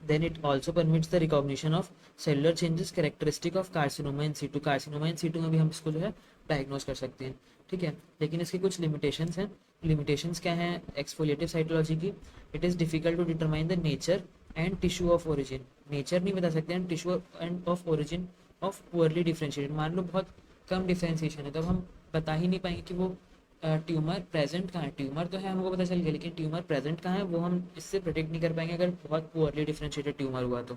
Then it also permits the recognition of cellular changes characteristic of carcinoma in situ। carcinoma in situ में भी हम इसको जो है डायग्नोज कर सकते हैं, ठीक है। लेकिन इसके कुछ लिमिटेशंस हैं। लिमिटेशंस क्या हैं एक्सफोलिएटिव साइटोलॉजी की, it is difficult to determine the nature and tissue of origin. Nature नहीं बता सकते and tissue and of origin of poorly differentiated. मान लो बहुत कम डिफ्रेंशिएशन है, तब हम बता ही नहीं पाएंगे कि वो ट्यूमर प्रेजेंट कहाँ है। ट्यूमर तो है हमको पता चल गया, लेकिन ट्यूमर प्रेजेंट कहाँ है वो हम इससे प्रोटेक्ट नहीं कर पाएंगे अगर बहुत पुअरली डिफरेंशिएटेड ट्यूमर हुआ तो,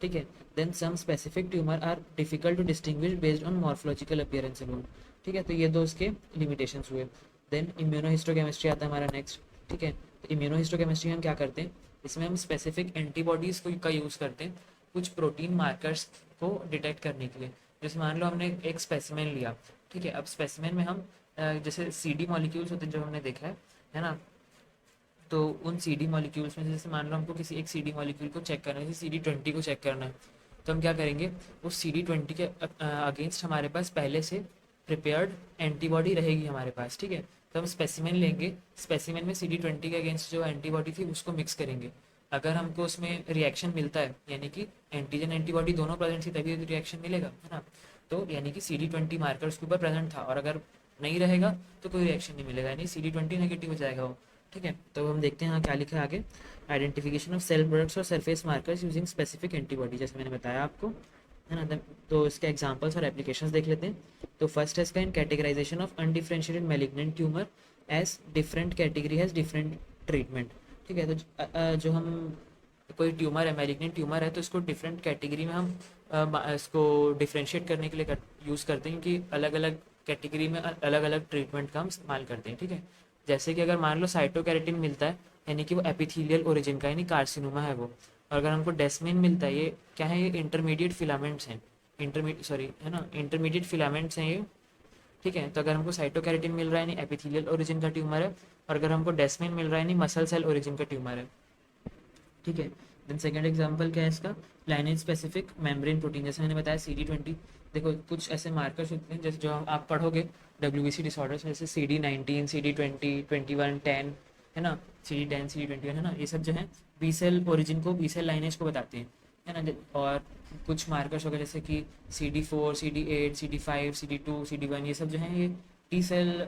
ठीक है। Then some specific tumour are difficult to distinguish based on morphological appearance alone, ठीक है। तो ये दो उसके लिमिटेशंस हुए। देन इम्यूनोहिस्टोकेमिस्ट्री आता है हमारा नेक्स्ट, ठीक है। तो इम्यूनोहिस्टोकेमिस्ट्री हम क्या करते हैं, इसमें हम स्पेसिफिक एंटीबॉडीज़ को का यूज़ करते हैं कुछ प्रोटीन मार्कर्स को डिटेक्ट करने के लिए। जैसे मान लो हमने एक स्पेसिमेन लिया, ठीक है। अब स्पेसिमेन में हम जैसे सीडी मॉलिक्यूल्स होते हैं जो हमने देखा है ना। तो उन सीडी मॉलिक्यूल्स में जैसे मान लो हमको किसी एक सीडी मॉलिक्यूल को चेक करना है, जैसे CD20 को चेक करना है, तो हम क्या करेंगे, उस CD20 के अगेंस्ट हमारे पास पहले से प्रिपेयर्ड एंटीबॉडी रहेगी हमारे पास, ठीक है। तो हम स्पेसिमेन लेंगे, स्पेसिमेन में CD20 के अगेंस्ट जो एंटीबॉडी थी उसको मिक्स करेंगे। अगर हमको उसमें रिएक्शन मिलता है, यानी कि एंटीजन एंटीबॉडी दोनों प्रेजेंट थी तभी रिएक्शन मिलेगा, है ना। तो यानी कि CD20 मार्कर उसके ऊपर प्रेजेंट था, और अगर नहीं रहेगा तो कोई रिएक्शन नहीं मिलेगा, यानी CD20 नेगेटिव हो जाएगा वो। ठीक है, तो हम देखते हैं यहाँ क्या लिखा है आगे। आइडेंटिफिकेशन ऑफ सेल प्रोडक्ट्स और surface markers using specific antibody, जैसे मैंने बताया आपको, है ना। तो इसके एग्जांपल्स और एप्लीकेशंस देख लेते हैं। तो फर्स्ट है इसका, in categorization of undifferentiated malignant tumour as different category has different treatment. ठीक है, तो जो हम कोई ट्यूमर है, मैलिग्नेंट ट्यूमर है, तो इसको डिफरेंट कैटेगरी में हम इसको डिफ्रेंशिएट करने के लिए यूज़ करते हैं कि अलग अलग कैटेगरी में अलग अलग ट्रीटमेंट का हम इस्तेमाल करते हैं। ठीक है, जैसे कि अगर मान लो साइटोकैरेटिन मिलता है, यानी कि वो एपिथेलियल ओरिजिन का, यानी कार्सिनोमा है वो। और अगर हमको डेस्मिन मिलता है, ये क्या है, ये इंटरमीडिएट फिलामेंट्स हैं, इंटरमीडिएट फिलामेंट्स हैं ये। ठीक है, तो अगर हमको साइटोकैरेटिन मिल रहा है, यानी एपिथेलियल ओरिजिन का ट्यूमर है, और अगर हमको डेस्मिन मिल रहा है, यानी मसल सेल ओरिजिन का ट्यूमर है। ठीक है, देन सेकंड एग्जांपल क्या है इसका, लाइनेज स्पेसिफिक मेम्ब्रेन प्रोटीन, जैसे मैंने बताया CD20। देखो कुछ ऐसे मार्कर्स होते हैं जैसे जो आप पढ़ोगे WBC डिसऑर्डर्स, जैसे CD19, CD20, 21, 10, है ना, CD10, CD21, है ना, ये सब जो है बी सेल ओरिजिन को, बी सेल लाइनेज को बताते हैं, है ना। और कुछ मार्कर्स हो गए जैसे कि CD4, CD8, CD5, CD2, CD1, ये सब जो है ये टी सेल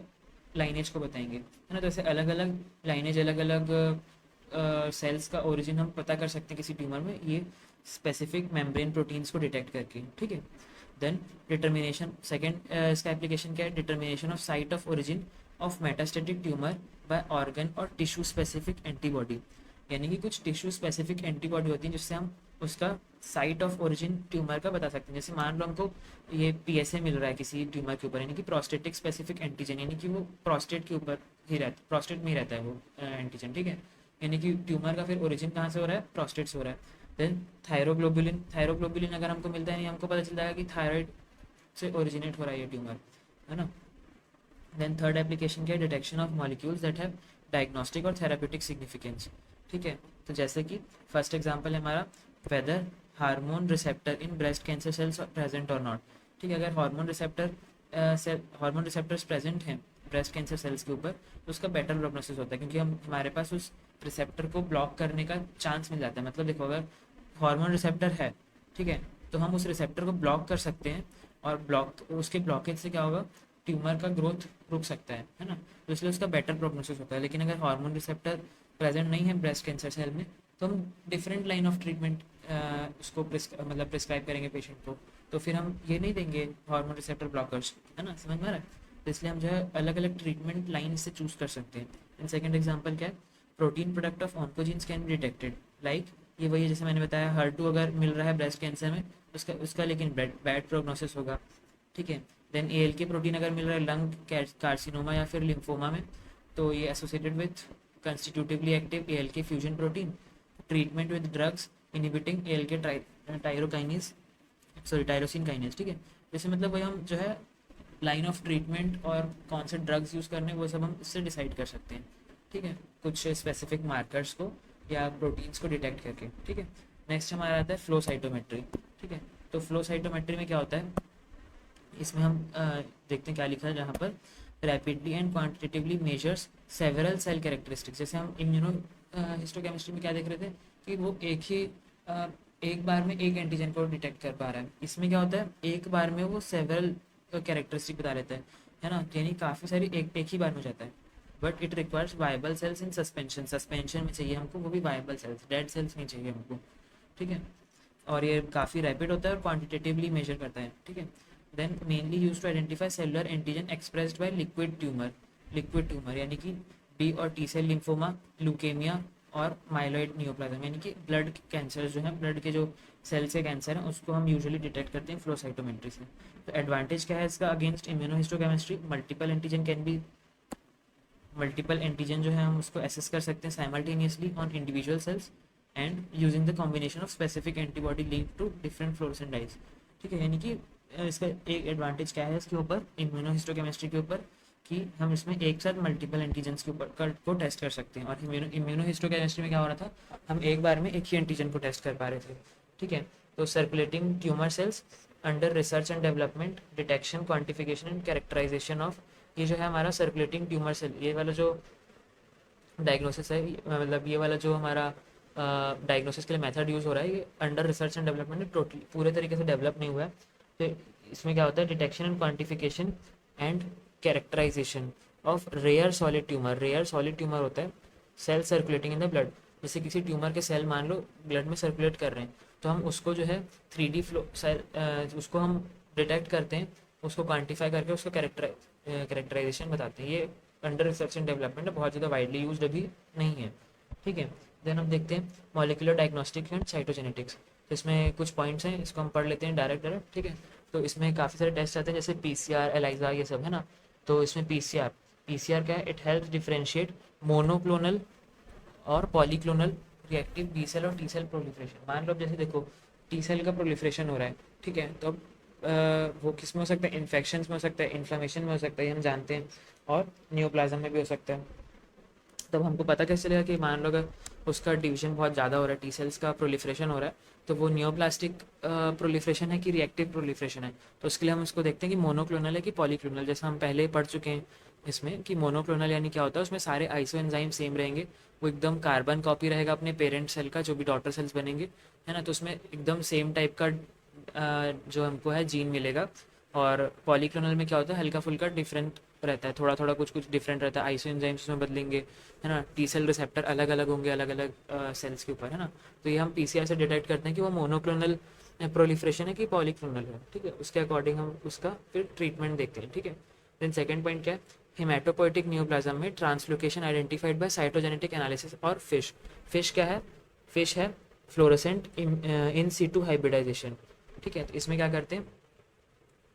लाइनेज को बताएंगे, है ना। तो ऐसे अलग अलग लाइनेज, अलग अलग सेल्स का ओरिजिन हम पता कर सकते हैं किसी ट्यूमर में, ये स्पेसिफिक मेम्ब्रेन प्रोटीन्स को डिटेक्ट करके। ठीक है, देन डिटर्मिनेशन, सेकेंड इसका एप्लीकेशन क्या है, determination of site of origin of metastatic tumour by organ और टिश्यू स्पेसिफिक एंटीबॉडी, यानी कि कुछ टिश्यू स्पेसिफिक एंटीबॉडी होती है जिससे हम उसका साइट ऑफ ओरिजिन ट्यूमर का बता सकते हैं। जैसे मान लो हमको ये PSA मिल रहा है किसी ट्यूमर के ऊपर, यानी कि प्रोस्टेटिक स्पेसिफिक एंटीजन, यानी कि वो प्रोस्टेट के ऊपर ही रहता, प्रोस्टेट में ही रहता है वो एंटीजन। ठीक है, यानी कि ट्यूमर का फिर ओरिजिन कहाँ से हो रहा है, प्रोस्टेट से हो रहा है। देन थायरोग्लोबुलिन, थायरोग्लोबुलिन अगर हमको मिलता है, यानी हमको पता चल जाएगा कि थायराइड से ओरिजिनेट हो रहा है ये ट्यूमर, है ना। देन थर्ड एप्लीकेशन क्या है, detection of molecules that have diagnostic और थेराप्यूटिक सिग्निफिकेंस। ठीक है, तो जैसे कि फर्स्ट एग्जांपल है हमारा, whether hormone receptor in breast cancer cells present और नॉट। ठीक है, अगर हार्मोन रिसेप्टर्स प्रेजेंट हैं ब्रेस्ट कैंसर सेल्स के ऊपर, तो उसका बेटर प्रोग्नोसिस होता है, क्योंकि हम हमारे पास उस रिसेप्टर को ब्लॉक करने का चांस मिल जाता है। मतलब देखो, अगर हार्मोन रिसेप्टर है, ठीक है, तो हम उस रिसेप्टर को ब्लॉक कर सकते हैं, और उसके ब्लॉकेज से क्या होगा, ट्यूमर का ग्रोथ रुक सकता है ना। तो इसलिए उसका बेटर प्रोग्नोसिस होता है। लेकिन अगर हार्मोन रिसेप्टर प्रेजेंट नहीं है ब्रेस्ट कैंसर सेल में, तो हम डिफरेंट लाइन ऑफ ट्रीटमेंट उसको मतलब प्रिस्क्राइब करेंगे पेशेंट को। तो फिर हम ये नहीं देंगे हार्मोन रिसेप्टर ब्लॉकर्स, है ना, समझ में आ रहा है। तो इसलिए हम जो है अलग अलग ट्रीटमेंट लाइन से चूज कर सकते हैं। एंड सेकंड एग्जांपल क्या है, protein product of oncogenes can be detected, like ये वही जैसे मैंने बताया, HER2 अगर मिल रहा है ब्रेस्ट कैंसर में, उसका लेकिन बैड प्रोग्नोसिस होगा। ठीक है, देन ALK प्रोटीन अगर मिल रहा है लंग कार्सिनोमा या फिर लिम्फोमा में, तो ये associated with constitutively active ALK fusion protein, treatment with drugs inhibiting ALK tyrokinase, sorry tyrosine kinase. ठीक है, जैसे मतलब वही हम जो है लाइन ऑफ ट्रीटमेंट और कौन से ड्रग्स यूज़ करने वो सब हम इससे डिसाइड कर सकते हैं। ठीक है, कुछ स्पेसिफिक मार्कर्स को या प्रोटीन्स को डिटेक्ट करके। ठीक है, नेक्स्ट हमारा आता है फ्लो साइटोमेट्री। ठीक है, तो फ्लो साइटोमेट्री में क्या होता है, इसमें हम देखते हैं क्या लिखा है जहाँ पर, rapidly and quantitatively measures several cell characteristics. जैसे हम इम्यूनो हिस्टोकेमिस्ट्री में क्या देख रहे थे कि वो एक बार में एक एंटीजन को डिटेक्ट कर पा रहा है। इसमें क्या होता है, एक बार में वो सेवरल कैरेक्टरिस्टिक बता लेता है ना, यानी काफ़ी सारी एक ही बार में हो जाता है। But it requires viable cells in suspension में चाहिए हमको, वो भी वाइबल सेल्स, डेड सेल्स नहीं चाहिए हमको। ठीक है, और ये काफ़ी रैपिड होता है और क्वांटिटेटिवली मेजर करता है। ठीक है, then mainly use to identify cellular antigen expressed by liquid tumour, यानी कि B और T सेल लिम्फोमा, ल्यूकेमिया और माइलॉइड नियोप्लाज्म, यानी कि ब्लड कैंसर जो है, ब्लड के जो सेल से कैंसर है, उसको हम यूजुअली डिटेक्ट करते हैं फ्लो साइटोमेट्री से। तो एडवांटेज क्या है इसका अगेंस्ट इम्यूनोहिस्टोकेमिस्ट्री, मल्टीपल एंटीजन जो है हम उसको एसेस कर सकते हैं simultaneously on individual cells and using the combination of specific antibody link to different fluorescent dyes. ठीक है, यानी कि इसका एक एडवांटेज क्या है इसके ऊपर, इम्यूनोहिस्टोकेमिस्ट्री के ऊपर, कि हम इसमें एक साथ मल्टीपल एंटीजन्स के ऊपर को टेस्ट कर सकते हैं। और इम्यूनोहिस्टोकेमिस्ट्री में क्या हो रहा था, हम एक बार में एक ही एंटीजन को टेस्ट कर पा रहे थे। ठीक है, तो circulating tumour cells under research and development, detection, quantification and characterisation of ये जो है हमारा सर्कुलेटिंग ट्यूमर सेल, ये वाला जो डायग्नोसिस है, मतलब ये वाला जो हमारा डायग्नोसिस के लिए मेथड यूज़ हो रहा है, ये अंडर रिसर्च एंड डेवलपमेंट में टोटली पूरे तरीके से डेवलप नहीं हुआ है। तो इसमें क्या होता है, detection and quantification and characterisation of rare solid tumour. Rare solid tumour होता है cell circulating in the blood, जैसे किसी ट्यूमर के सेल मान लो ब्लड में सर्कुलेट कर रहे हैं, तो हम उसको जो है 3D फ्लो सेल उसको हम डिटेक्ट करते हैं, उसको क्वान्टिफाई करके उसको कैरेक्टराइजेशन बताते हैं। ये अंडर रिसर्च एंड डेवलपमेंट है, बहुत ज़्यादा वाइडली यूज्ड अभी नहीं है। ठीक है, देन हम देखते हैं मॉलिक्यूलर डायग्नोस्टिक एंड साइटोजेनेटिक्स। तो इसमें कुछ पॉइंट्स हैं, इसको हम पढ़ लेते हैं डायरेक्ट। ठीक है, तो इसमें काफ़ी सारे टेस्ट आते हैं, जैसे PCR, एलाइजा, ये सब है ना। तो इसमें पीसीआर क्या है, इट हेल्प डिफ्रेंशिएट मोनोक्लोनल और पॉलीक्लोनल रिएक्टिव बी सेल और टी सेल प्रोलिफरेशन। मान लो अब जैसे देखो टी सेल का प्रोलिफरेशन हो रहा है, ठीक है, तो अब वो किस में हो सकता है, इन्फेक्शन में हो सकता है, इन्फ्लामेशन में हो सकता है, ये हम जानते हैं, और न्यूप्लाज्म में भी हो सकता है। तब हमको पता कैसे चलेगा कि मान लो अगर उसका डिवीजन बहुत ज़्यादा हो रहा है, टी सेल्स का प्रोलिफरेशन हो रहा है, तो वो नियोप्लास्टिक प्रोलिफरेशन है कि रिएक्टिव प्रोलिफरेशन है। तो उसके लिए हम उसको देखते हैं कि मोनोक्लोनल है कि पॉलीक्लोनल। जैसा हम पहले ही पढ़ चुके हैं इसमें कि मोनोक्लोनल यानी क्या होता है, उसमें सारे आइसो एंजाइम सेम रहेंगे, वो एकदम कार्बन कॉपी रहेगा अपने पेरेंट सेल का, जो भी डॉटर सेल्स बनेंगे, है ना। तो उसमें एकदम सेम टाइप का जो हमको है जीन मिलेगा। और पॉलीक्लोनल में क्या होता है, हल्का फुल्का डिफरेंट रहता है, थोड़ा थोड़ा कुछ कुछ डिफरेंट रहता है, आइसो एंजाइम्स उसमें बदलेंगे, है ना। टी सेल रिसेप्टर अलग अलग होंगे अलग अलग सेल्स के ऊपर, है ना। तो ये हम पीसीआर से डिटेक्ट करते हैं कि वो मोनोक्लोनल प्रोलिफरेशन है कि पॉलीक्लोनल है। ठीक है, उसके अकॉर्डिंग हम उसका फिर ट्रीटमेंट देखते हैं। ठीक है, देन सेकंड पॉइंट क्या है, हेमाटोपोइटिक न्यूप्लाज्म में translocation identified by cytogenetic analysis और फिश। फिश क्या है, फिश है फ्लोरोसेंट इन सीटू हाइब्रिडाइजेशन। ठीक है, तो इसमें क्या करते हैं,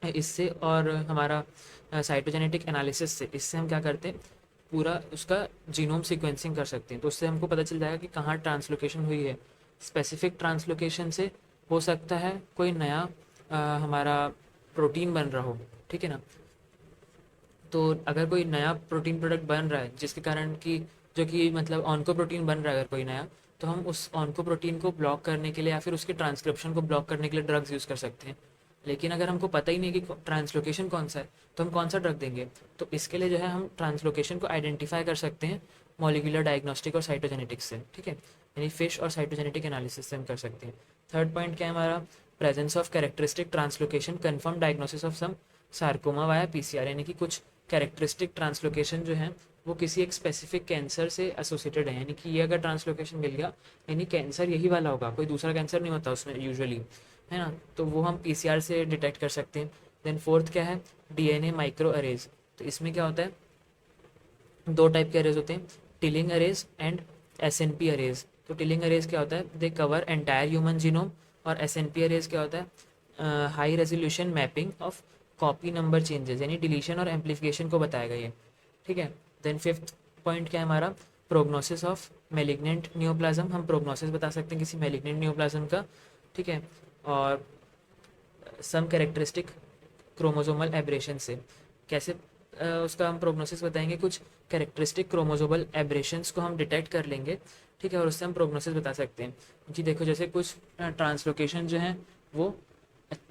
इससे और हमारा साइटोजेनेटिक एनालिसिस से, इससे हम क्या करते हैं, पूरा उसका जीनोम सीक्वेंसिंग कर सकते हैं। तो उससे हमको पता चल जाएगा कि कहाँ ट्रांसलोकेशन हुई है। स्पेसिफिक ट्रांसलोकेशन से हो सकता है कोई नया हमारा प्रोटीन बन रहा हो, ठीक है ना। तो अगर कोई नया प्रोटीन प्रोडक्ट बन रहा है जिसके कारण कि जो कि मतलब ऑन्को प्रोटीन बन रहा है अगर कोई नया, तो हम उस ऑन्को प्रोटीन को ब्लॉक करने के लिए या फिर उसके ट्रांसक्रिप्शन को ब्लॉक करने के लिए ड्रग्स यूज़ कर सकते हैं। लेकिन अगर हमको पता ही नहीं कि ट्रांसलोकेशन कौन सा है, तो हम कौन सा ड्रग देंगे। तो इसके लिए जो है हम ट्रांसलोकेशन को आइडेंटिफाई कर सकते हैं मॉलिक्यूलर डायग्नोस्टिक और साइटोजेनेटिक्स से। ठीक है, यानी फिश और साइटोजेनेटिक एनालिसिस से हम कर सकते हैं। थर्ड पॉइंट क्या है हमारा, presence of characteristic translocation confirm diagnosis of some sarcoma via PCR, यानी कि कुछ कैरेक्टरिस्टिक ट्रांसलोकेशन जो है वो किसी एक स्पेसिफिक कैंसर से एसोसिएटेड है। यानी कि ये अगर ट्रांसलोकेशन मिल गया, यानी कैंसर यही वाला होगा, कोई दूसरा कैंसर नहीं होता उसमें यूजुअली, है ना। तो वो हम पीसीआर से डिटेक्ट कर सकते हैं। देन फोर्थ क्या है, डीएनए माइक्रो अरेज। तो इसमें क्या होता है, दो टाइप के अरेज होते हैं, tilling arrays and S&P arrays. तो टिलिंग अरेज क्या होता है, दे कवर एंटायर ह्यूमन जीनोम, और एसएनपी अरेज क्या होता है, high resolution mapping of copy number changes, यानी डिलीशन और एम्पलीफिकेशन को बताएगा ये। ठीक है, देन फिफ्थ पॉइंट क्या है हमारा, प्रोग्नोसिस ऑफ मेलिग्नेंट न्यूप्लाज्म। हम प्रोग्नोसिस बता सकते हैं किसी मेलिग्नेंट न्यूप्लाज्म का। ठीक है, और सम कैरेक्टरिस्टिक क्रोमोसोमल एब्रेशन से कैसे उसका हम प्रोग्नोसिस बताएंगे, कुछ कैरेक्टरिस्टिक क्रोमोसोमल एब्रेशंस को हम डिटेक्ट कर लेंगे। ठीक है, और उससे हम प्रोग्नोसिस बता सकते हैं। क्योंकि देखो जैसे कुछ ट्रांसलोकेशन जो है वो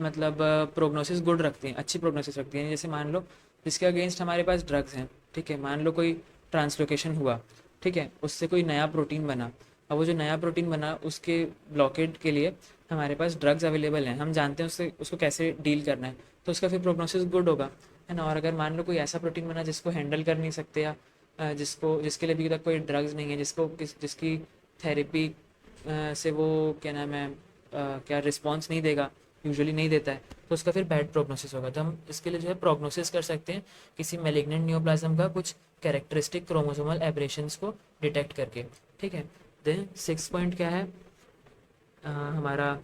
मतलब प्रोग्नोसिस गुड रखती हैं, अच्छी प्रोग्नोसिस रखती हैं। जैसे मान लो जिसके अगेंस्ट हमारे पास ड्रग्स हैं, ठीक है, मान लो कोई ट्रांसलोकेशन हुआ, ठीक है, उससे कोई नया प्रोटीन बना। अब वो जो नया प्रोटीन बना उसके ब्लॉकेड के लिए हमारे पास ड्रग्स अवेलेबल हैं, हम जानते हैं उससे उसको कैसे डील करना है, तो उसका फिर प्रोग्नोसिस गुड होगा, है ना। और अगर मान लो कोई ऐसा प्रोटीन बना जिसको हैंडल कर नहीं सकते, या जिसके लिए अभी तक कोई ड्रग्स नहीं है, जिसकी थेरेपी से वो क्या नाम है क्या रिस्पॉन्स नहीं देगा, यूजुअली नहीं देता है, तो उसका फिर बैड प्रोग्नोसिस होगा। तो हम इसके लिए जो है प्रोग्नोसिस कर सकते हैं किसी मेलिग्नेंट न्यूप्लाज्म का कुछ कैरेक्टरिस्टिक क्रोमोसोमल एब्रेशंस को डिटेक्ट करके। ठीक है, देन सिक्स पॉइंट क्या है हमारा,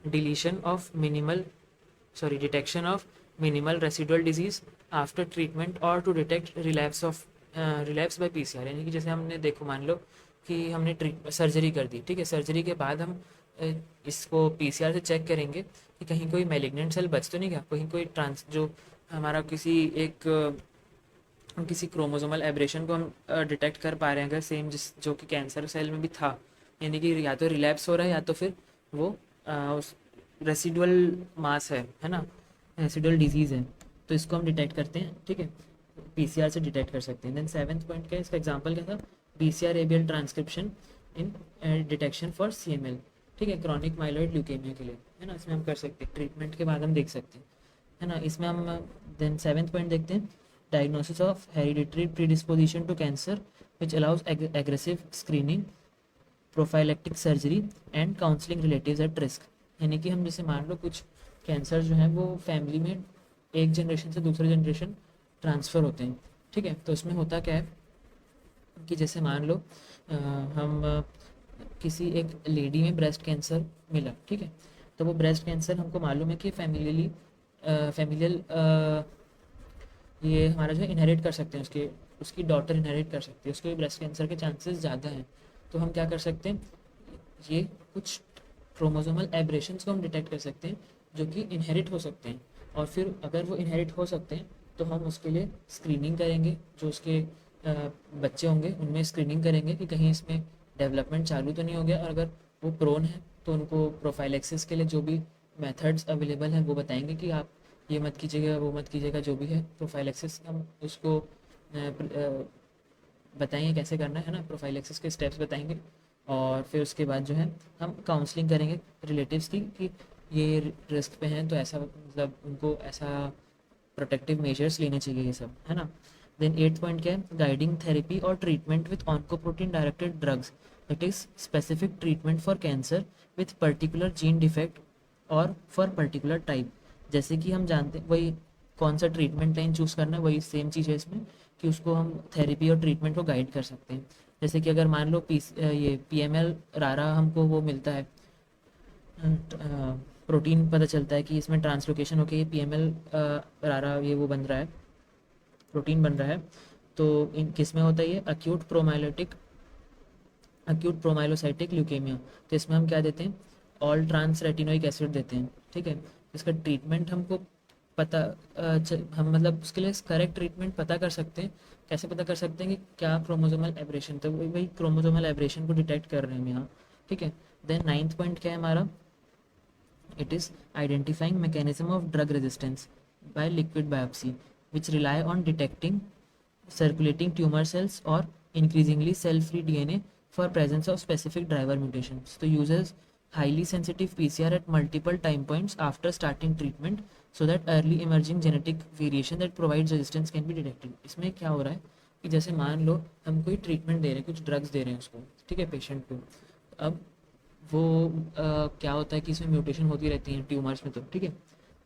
deletion of minimal detection of minimal residual disease after treatment और to detect relapse by PCR. यानी कि जैसे हमने देखो मान लो कि हमने सर्जरी कर दी, ठीक है, सर्जरी के बाद हम इसको पीसीआर से चेक करेंगे कि कहीं कोई मैलिग्नेंट सेल बच तो नहीं गया, कहीं कोई ट्रांस जो हमारा किसी क्रोमोसोमल एब्रेशन को हम डिटेक्ट कर पा रहे हैं अगर सेम जिस जो कि कैंसर सेल में भी था, यानी कि या तो रिलैप्स हो रहा है या तो फिर वो उस रेसिडुअल मास है ना, रेसिडुअल डिजीज़ है, तो इसको हम डिटेक्ट करते हैं। ठीक है, पीसीआर से डिटेक्ट कर सकते हैं। देन सेवन्थ पॉइंट क्या है, इसका एग्जांपल क्या था, BCR ABL transcription in detection for CML, ठीक है, क्रॉनिक माइलॉइड ल्यूकेमिया के लिए, है ना, इसमें हम कर सकते हैं, ट्रीटमेंट के बाद हम देख सकते हैं, है ना, इसमें हम। देन सेवन्थ पॉइंट देखते हैं, diagnosis of hereditary predisposition to cancer which allows aggressive screening, prophylactic surgery and counselling relatives at risk. यानी कि हम जैसे मान लो कुछ कैंसर जो है वो फैमिली में एक जनरेशन से दूसरे जनरेशन ट्रांसफ़र होते हैं, ठीक है। तो उसमें होता क्या है कि जैसे मान लो हम किसी एक लेडी में ब्रेस्ट कैंसर मिला, ठीक है, तो वो ब्रेस्ट कैंसर हमको मालूम है कि फैमिलियल ये हमारा जो है इनहेरिट कर सकते हैं, उसकी डॉटर इनहेरिट कर सकती है, उसके ब्रेस्ट कैंसर के चांसेस ज़्यादा हैं। तो हम क्या कर सकते हैं, ये कुछ क्रोमोसोमल एब्रेशंस को हम डिटेक्ट कर सकते हैं जो कि इनहेरिट हो सकते हैं, और फिर अगर वो इनहेरिट हो सकते हैं तो हम उसके लिए स्क्रीनिंग करेंगे, जो उसके बच्चे होंगे उनमें स्क्रीनिंग करेंगे कि कहीं इसमें डेवलपमेंट चालू तो नहीं हो गया, और अगर वो प्रोन है तो उनको प्रोफाइलेक्सिस के लिए जो भी मेथड्स अवेलेबल हैं वो बताएंगे कि आप ये मत कीजिएगा, वो मत कीजिएगा, जो भी है प्रोफाइलेक्सिस हम उसको बताएंगे कैसे करना है ना, प्रोफाइलेक्सिस के स्टेप्स बताएंगे। और फिर उसके बाद जो है हम काउंसलिंग करेंगे रिलेटिव्स की कि ये रिस्क पे हैं, तो ऐसा मतलब उनको ऐसा प्रोटेक्टिव मेजर्स लेने चाहिए, ये सब, है ना। देन एट्थ पॉइंट क्या है, गाइडिंग थेरेपी और treatment with oncoprotein directed drugs, it is specific treatment for cancer with particular gene defect और फॉर पर्टिकुलर टाइप। जैसे कि हम जानते हैं वही कौन सा ट्रीटमेंट लाइन चूज़ करना है, वही सेम चीज़ है इसमें कि उसको हम थेरेपी और ट्रीटमेंट को गाइड कर सकते हैं। जैसे कि अगर मान लो ये पीएमएल रारा हमको वो मिलता है, प्रोटीन पता चलता है कि इसमें ट्रांसलोकेशन होकर ये पीएमएल रारा ये वो बन रहा है, प्रोटीन बन रहा है। तो इन किस में होता है ये, अक्यूट प्रोमाइलोसाइटिक ल्यूकेमिया। तो इसमें हम क्या देते हैं, ऑल ट्रांस रेटिनोइक एसिड देते हैं, ठीक है। इसका ट्रीटमेंट हमको पता हम मतलब उसके लिए करेक्ट ट्रीटमेंट पता कर सकते हैं। कैसे पता कर सकते हैं कि क्या क्रोमोसोमल एब्रेशन, तो वही क्रोमोसोमल एब्रेशन को डिटेक्ट कर रहे हैं हम यहाँ, ठीक है। देन नाइन्थ पॉइंट क्या है हमारा, it is identifying mechanism of drug resistance by liquid biopsy, which rely on detecting circulating tumor cells or increasingly cell-free DNA for presence of specific driver mutations. So uses highly sensitive PCR at multiple time points after starting treatment so that early emerging genetic variation that provides resistance can be detected. इसमें क्या हो रहा है कि जैसे मान लो हम कोई ट्रीटमेंट दे रहे हैं, कुछ ड्रग्स दे रहे हैं उसको, ठीक है, पेशेंट को। अब वो क्या होता है कि इसमें म्यूटेशन होती रहती है ट्यूमर्स में, तो ठीक है,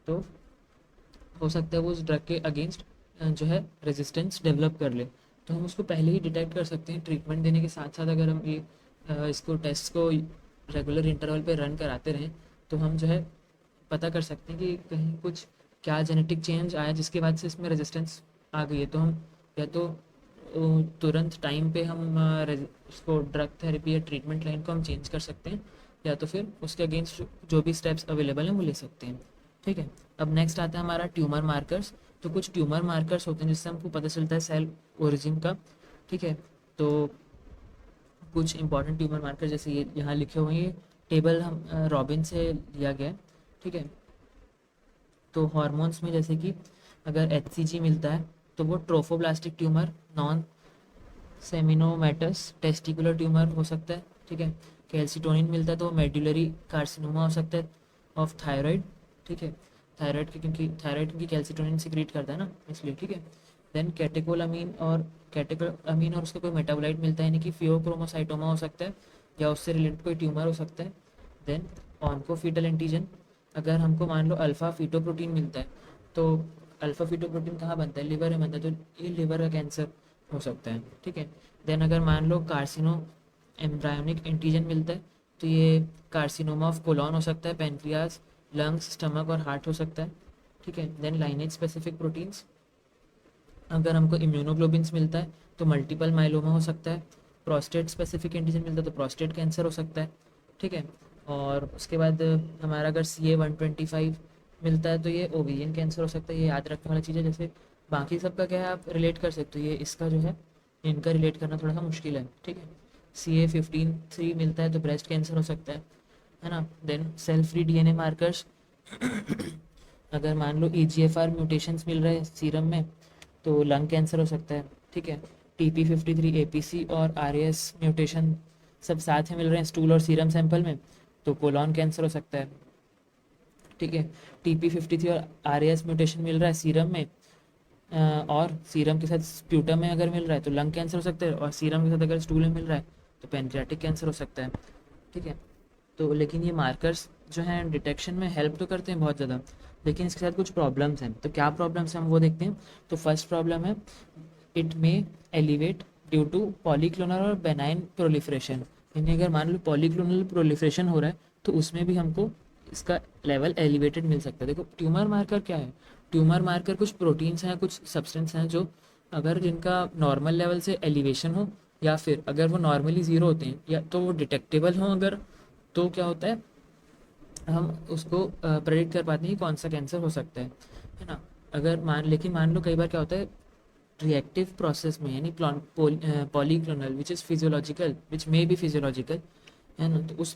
तो हो सकता है वो उस ड्रग के अगेंस्ट जो है रेजिस्टेंस डेवलप कर ले। तो हम उसको पहले ही डिटेक्ट कर सकते हैं ट्रीटमेंट देने के साथ साथ। अगर हम ये इसको टेस्ट को रेगुलर इंटरवल पे रन कराते रहें तो हम जो है पता कर सकते हैं कि कहीं कुछ क्या जेनेटिक चेंज आया जिसके बाद से इसमें रेजिस्टेंस आ गई है। तो हम या तो तुरंत टाइम पे हम उसको ड्रग थेरेपी या ट्रीटमेंट लाइन को हम चेंज कर सकते हैं, या तो फिर उसके अगेंस्ट जो भी स्टेप्स अवेलेबल हैं वो ले सकते हैं, ठीक है। अब नेक्स्ट आता है हमारा ट्यूमर मार्कर्स। तो कुछ ट्यूमर मार्कर्स होते हैं जिससे हमको पता चलता है सेल ओरिजिन का, ठीक है। तो कुछ इंपॉर्टेंट ट्यूमर मार्कर जैसे ये यहाँ लिखे हुए हैं, ये टेबल हम रॉबिन से लिया गया है, ठीक है। तो हॉर्मोन्स में जैसे कि अगर HCG मिलता है तो वो trophoblastic tumour, non seminomatous testicular tumour हो सकता है, ठीक है। कैल्सिटोनिन मिलता है तो मेडुलरी कार्सिनोमा हो सकता है ऑफ थायराइड, ठीक है। थायराइड क्योंकि कैल्सिटोनिन सिक्रीट करता है ना, इसलिए, ठीक है। देन कैटेकोलामीन और उसका कोई मेटाबोलाइट मिलता है, यानी कि फियोक्रोमोसाइटोमा हो सकता है या उससे रिलेटेड कोई ट्यूमर हो सकता है। देन ऑन्कोफीटल एंटीजन, अगर हमको मान लो अल्फ़ा फीटोप्रोटीन मिलता है तो अल्फ़ा फीटोप्रोटीन कहाँ बनता है, लिवर में बनता है, तो ये लिवर का कैंसर हो सकता है, ठीक है। देन अगर मान लो कार्सिनो एम्ब्रायोनिक एंटीजन मिलता है तो ये कार्सिनोमा ऑफ कोलॉन हो सकता है, पेनक्रियाज, लंग्स, स्टमक और हार्ट हो सकता है, ठीक है। देन लाइनेज स्पेसिफिक प्रोटीन्स, अगर हमको इम्यूनोग्लोबिन्स मिलता है तो मल्टीपल माइलोमा हो सकता है। प्रोस्टेट स्पेसिफिक एंटीजन मिलता है तो प्रोस्टेट कैंसर हो सकता है, ठीक है। और उसके बाद हमारा अगर CA-125 मिलता है तो ये ओवेरियन कैंसर हो सकता है। ये याद रखने वाली चीज़ है। जैसे बाकी सबका क्या है आप रिलेट कर सकते हो, ये इसका जो है इनका रिलेट करना थोड़ा सा मुश्किल है, ठीक है। CA-15-3 मिलता है तो ब्रेस्ट कैंसर हो सकता है ना। Then cell free DNA markers, अगर मान लो EGFR म्यूटेशंस मिल रहे हैं सीरम में तो लंग कैंसर हो सकता है, ठीक है। TP53 APC और RAS म्यूटेशन सब साथ में मिल रहे हैं स्टूल और सीरम सैंपल में, तो कोलॉन कैंसर हो सकता है, ठीक है। TP53 और RAS म्यूटेशन मिल रहा है सीरम में, और सीरम के साथ स्प्यूटम में अगर मिल रहा है तो लंग कैंसर हो सकता है, और सीरम के साथ अगर स्टूल में मिल रहा है तो पेनक्रियाटिक कैंसर हो सकता है, ठीक है। तो लेकिन ये मार्कर्स जो हैं डिटेक्शन में हेल्प तो करते हैं बहुत ज़्यादा, लेकिन इसके साथ कुछ प्रॉब्लम्स हैं। तो क्या प्रॉब्लम्स हैं हम वो देखते हैं। तो फर्स्ट प्रॉब्लम है, it may elevate due to polyclonal और बेनाइन प्रोलिफरेशन। यानी अगर मान लो पॉलीक्लोनल प्रोलिफरेशन हो रहा है तो उसमें भी हमको इसका लेवल एलिवेटेड मिल सकता है। देखो ट्यूमर मार्कर क्या है, ट्यूमर मार्कर कुछ प्रोटीन्स हैं, कुछ सब्सटेंस हैं जो अगर जिनका नॉर्मल लेवल से एलिवेशन हो, या फिर अगर वो नॉर्मली ज़ीरो होते हैं या तो वो डिटेक्टेबल हों अगर, तो क्या होता है हम उसको प्रेडिक्ट कर पाते हैं कि कौन सा कैंसर हो सकता है ना। अगर लेकिन मान लो कई बार क्या होता है रिएक्टिव प्रोसेस में, यानी polyclonal which is physiological, which may be physiological, है ना, तो उस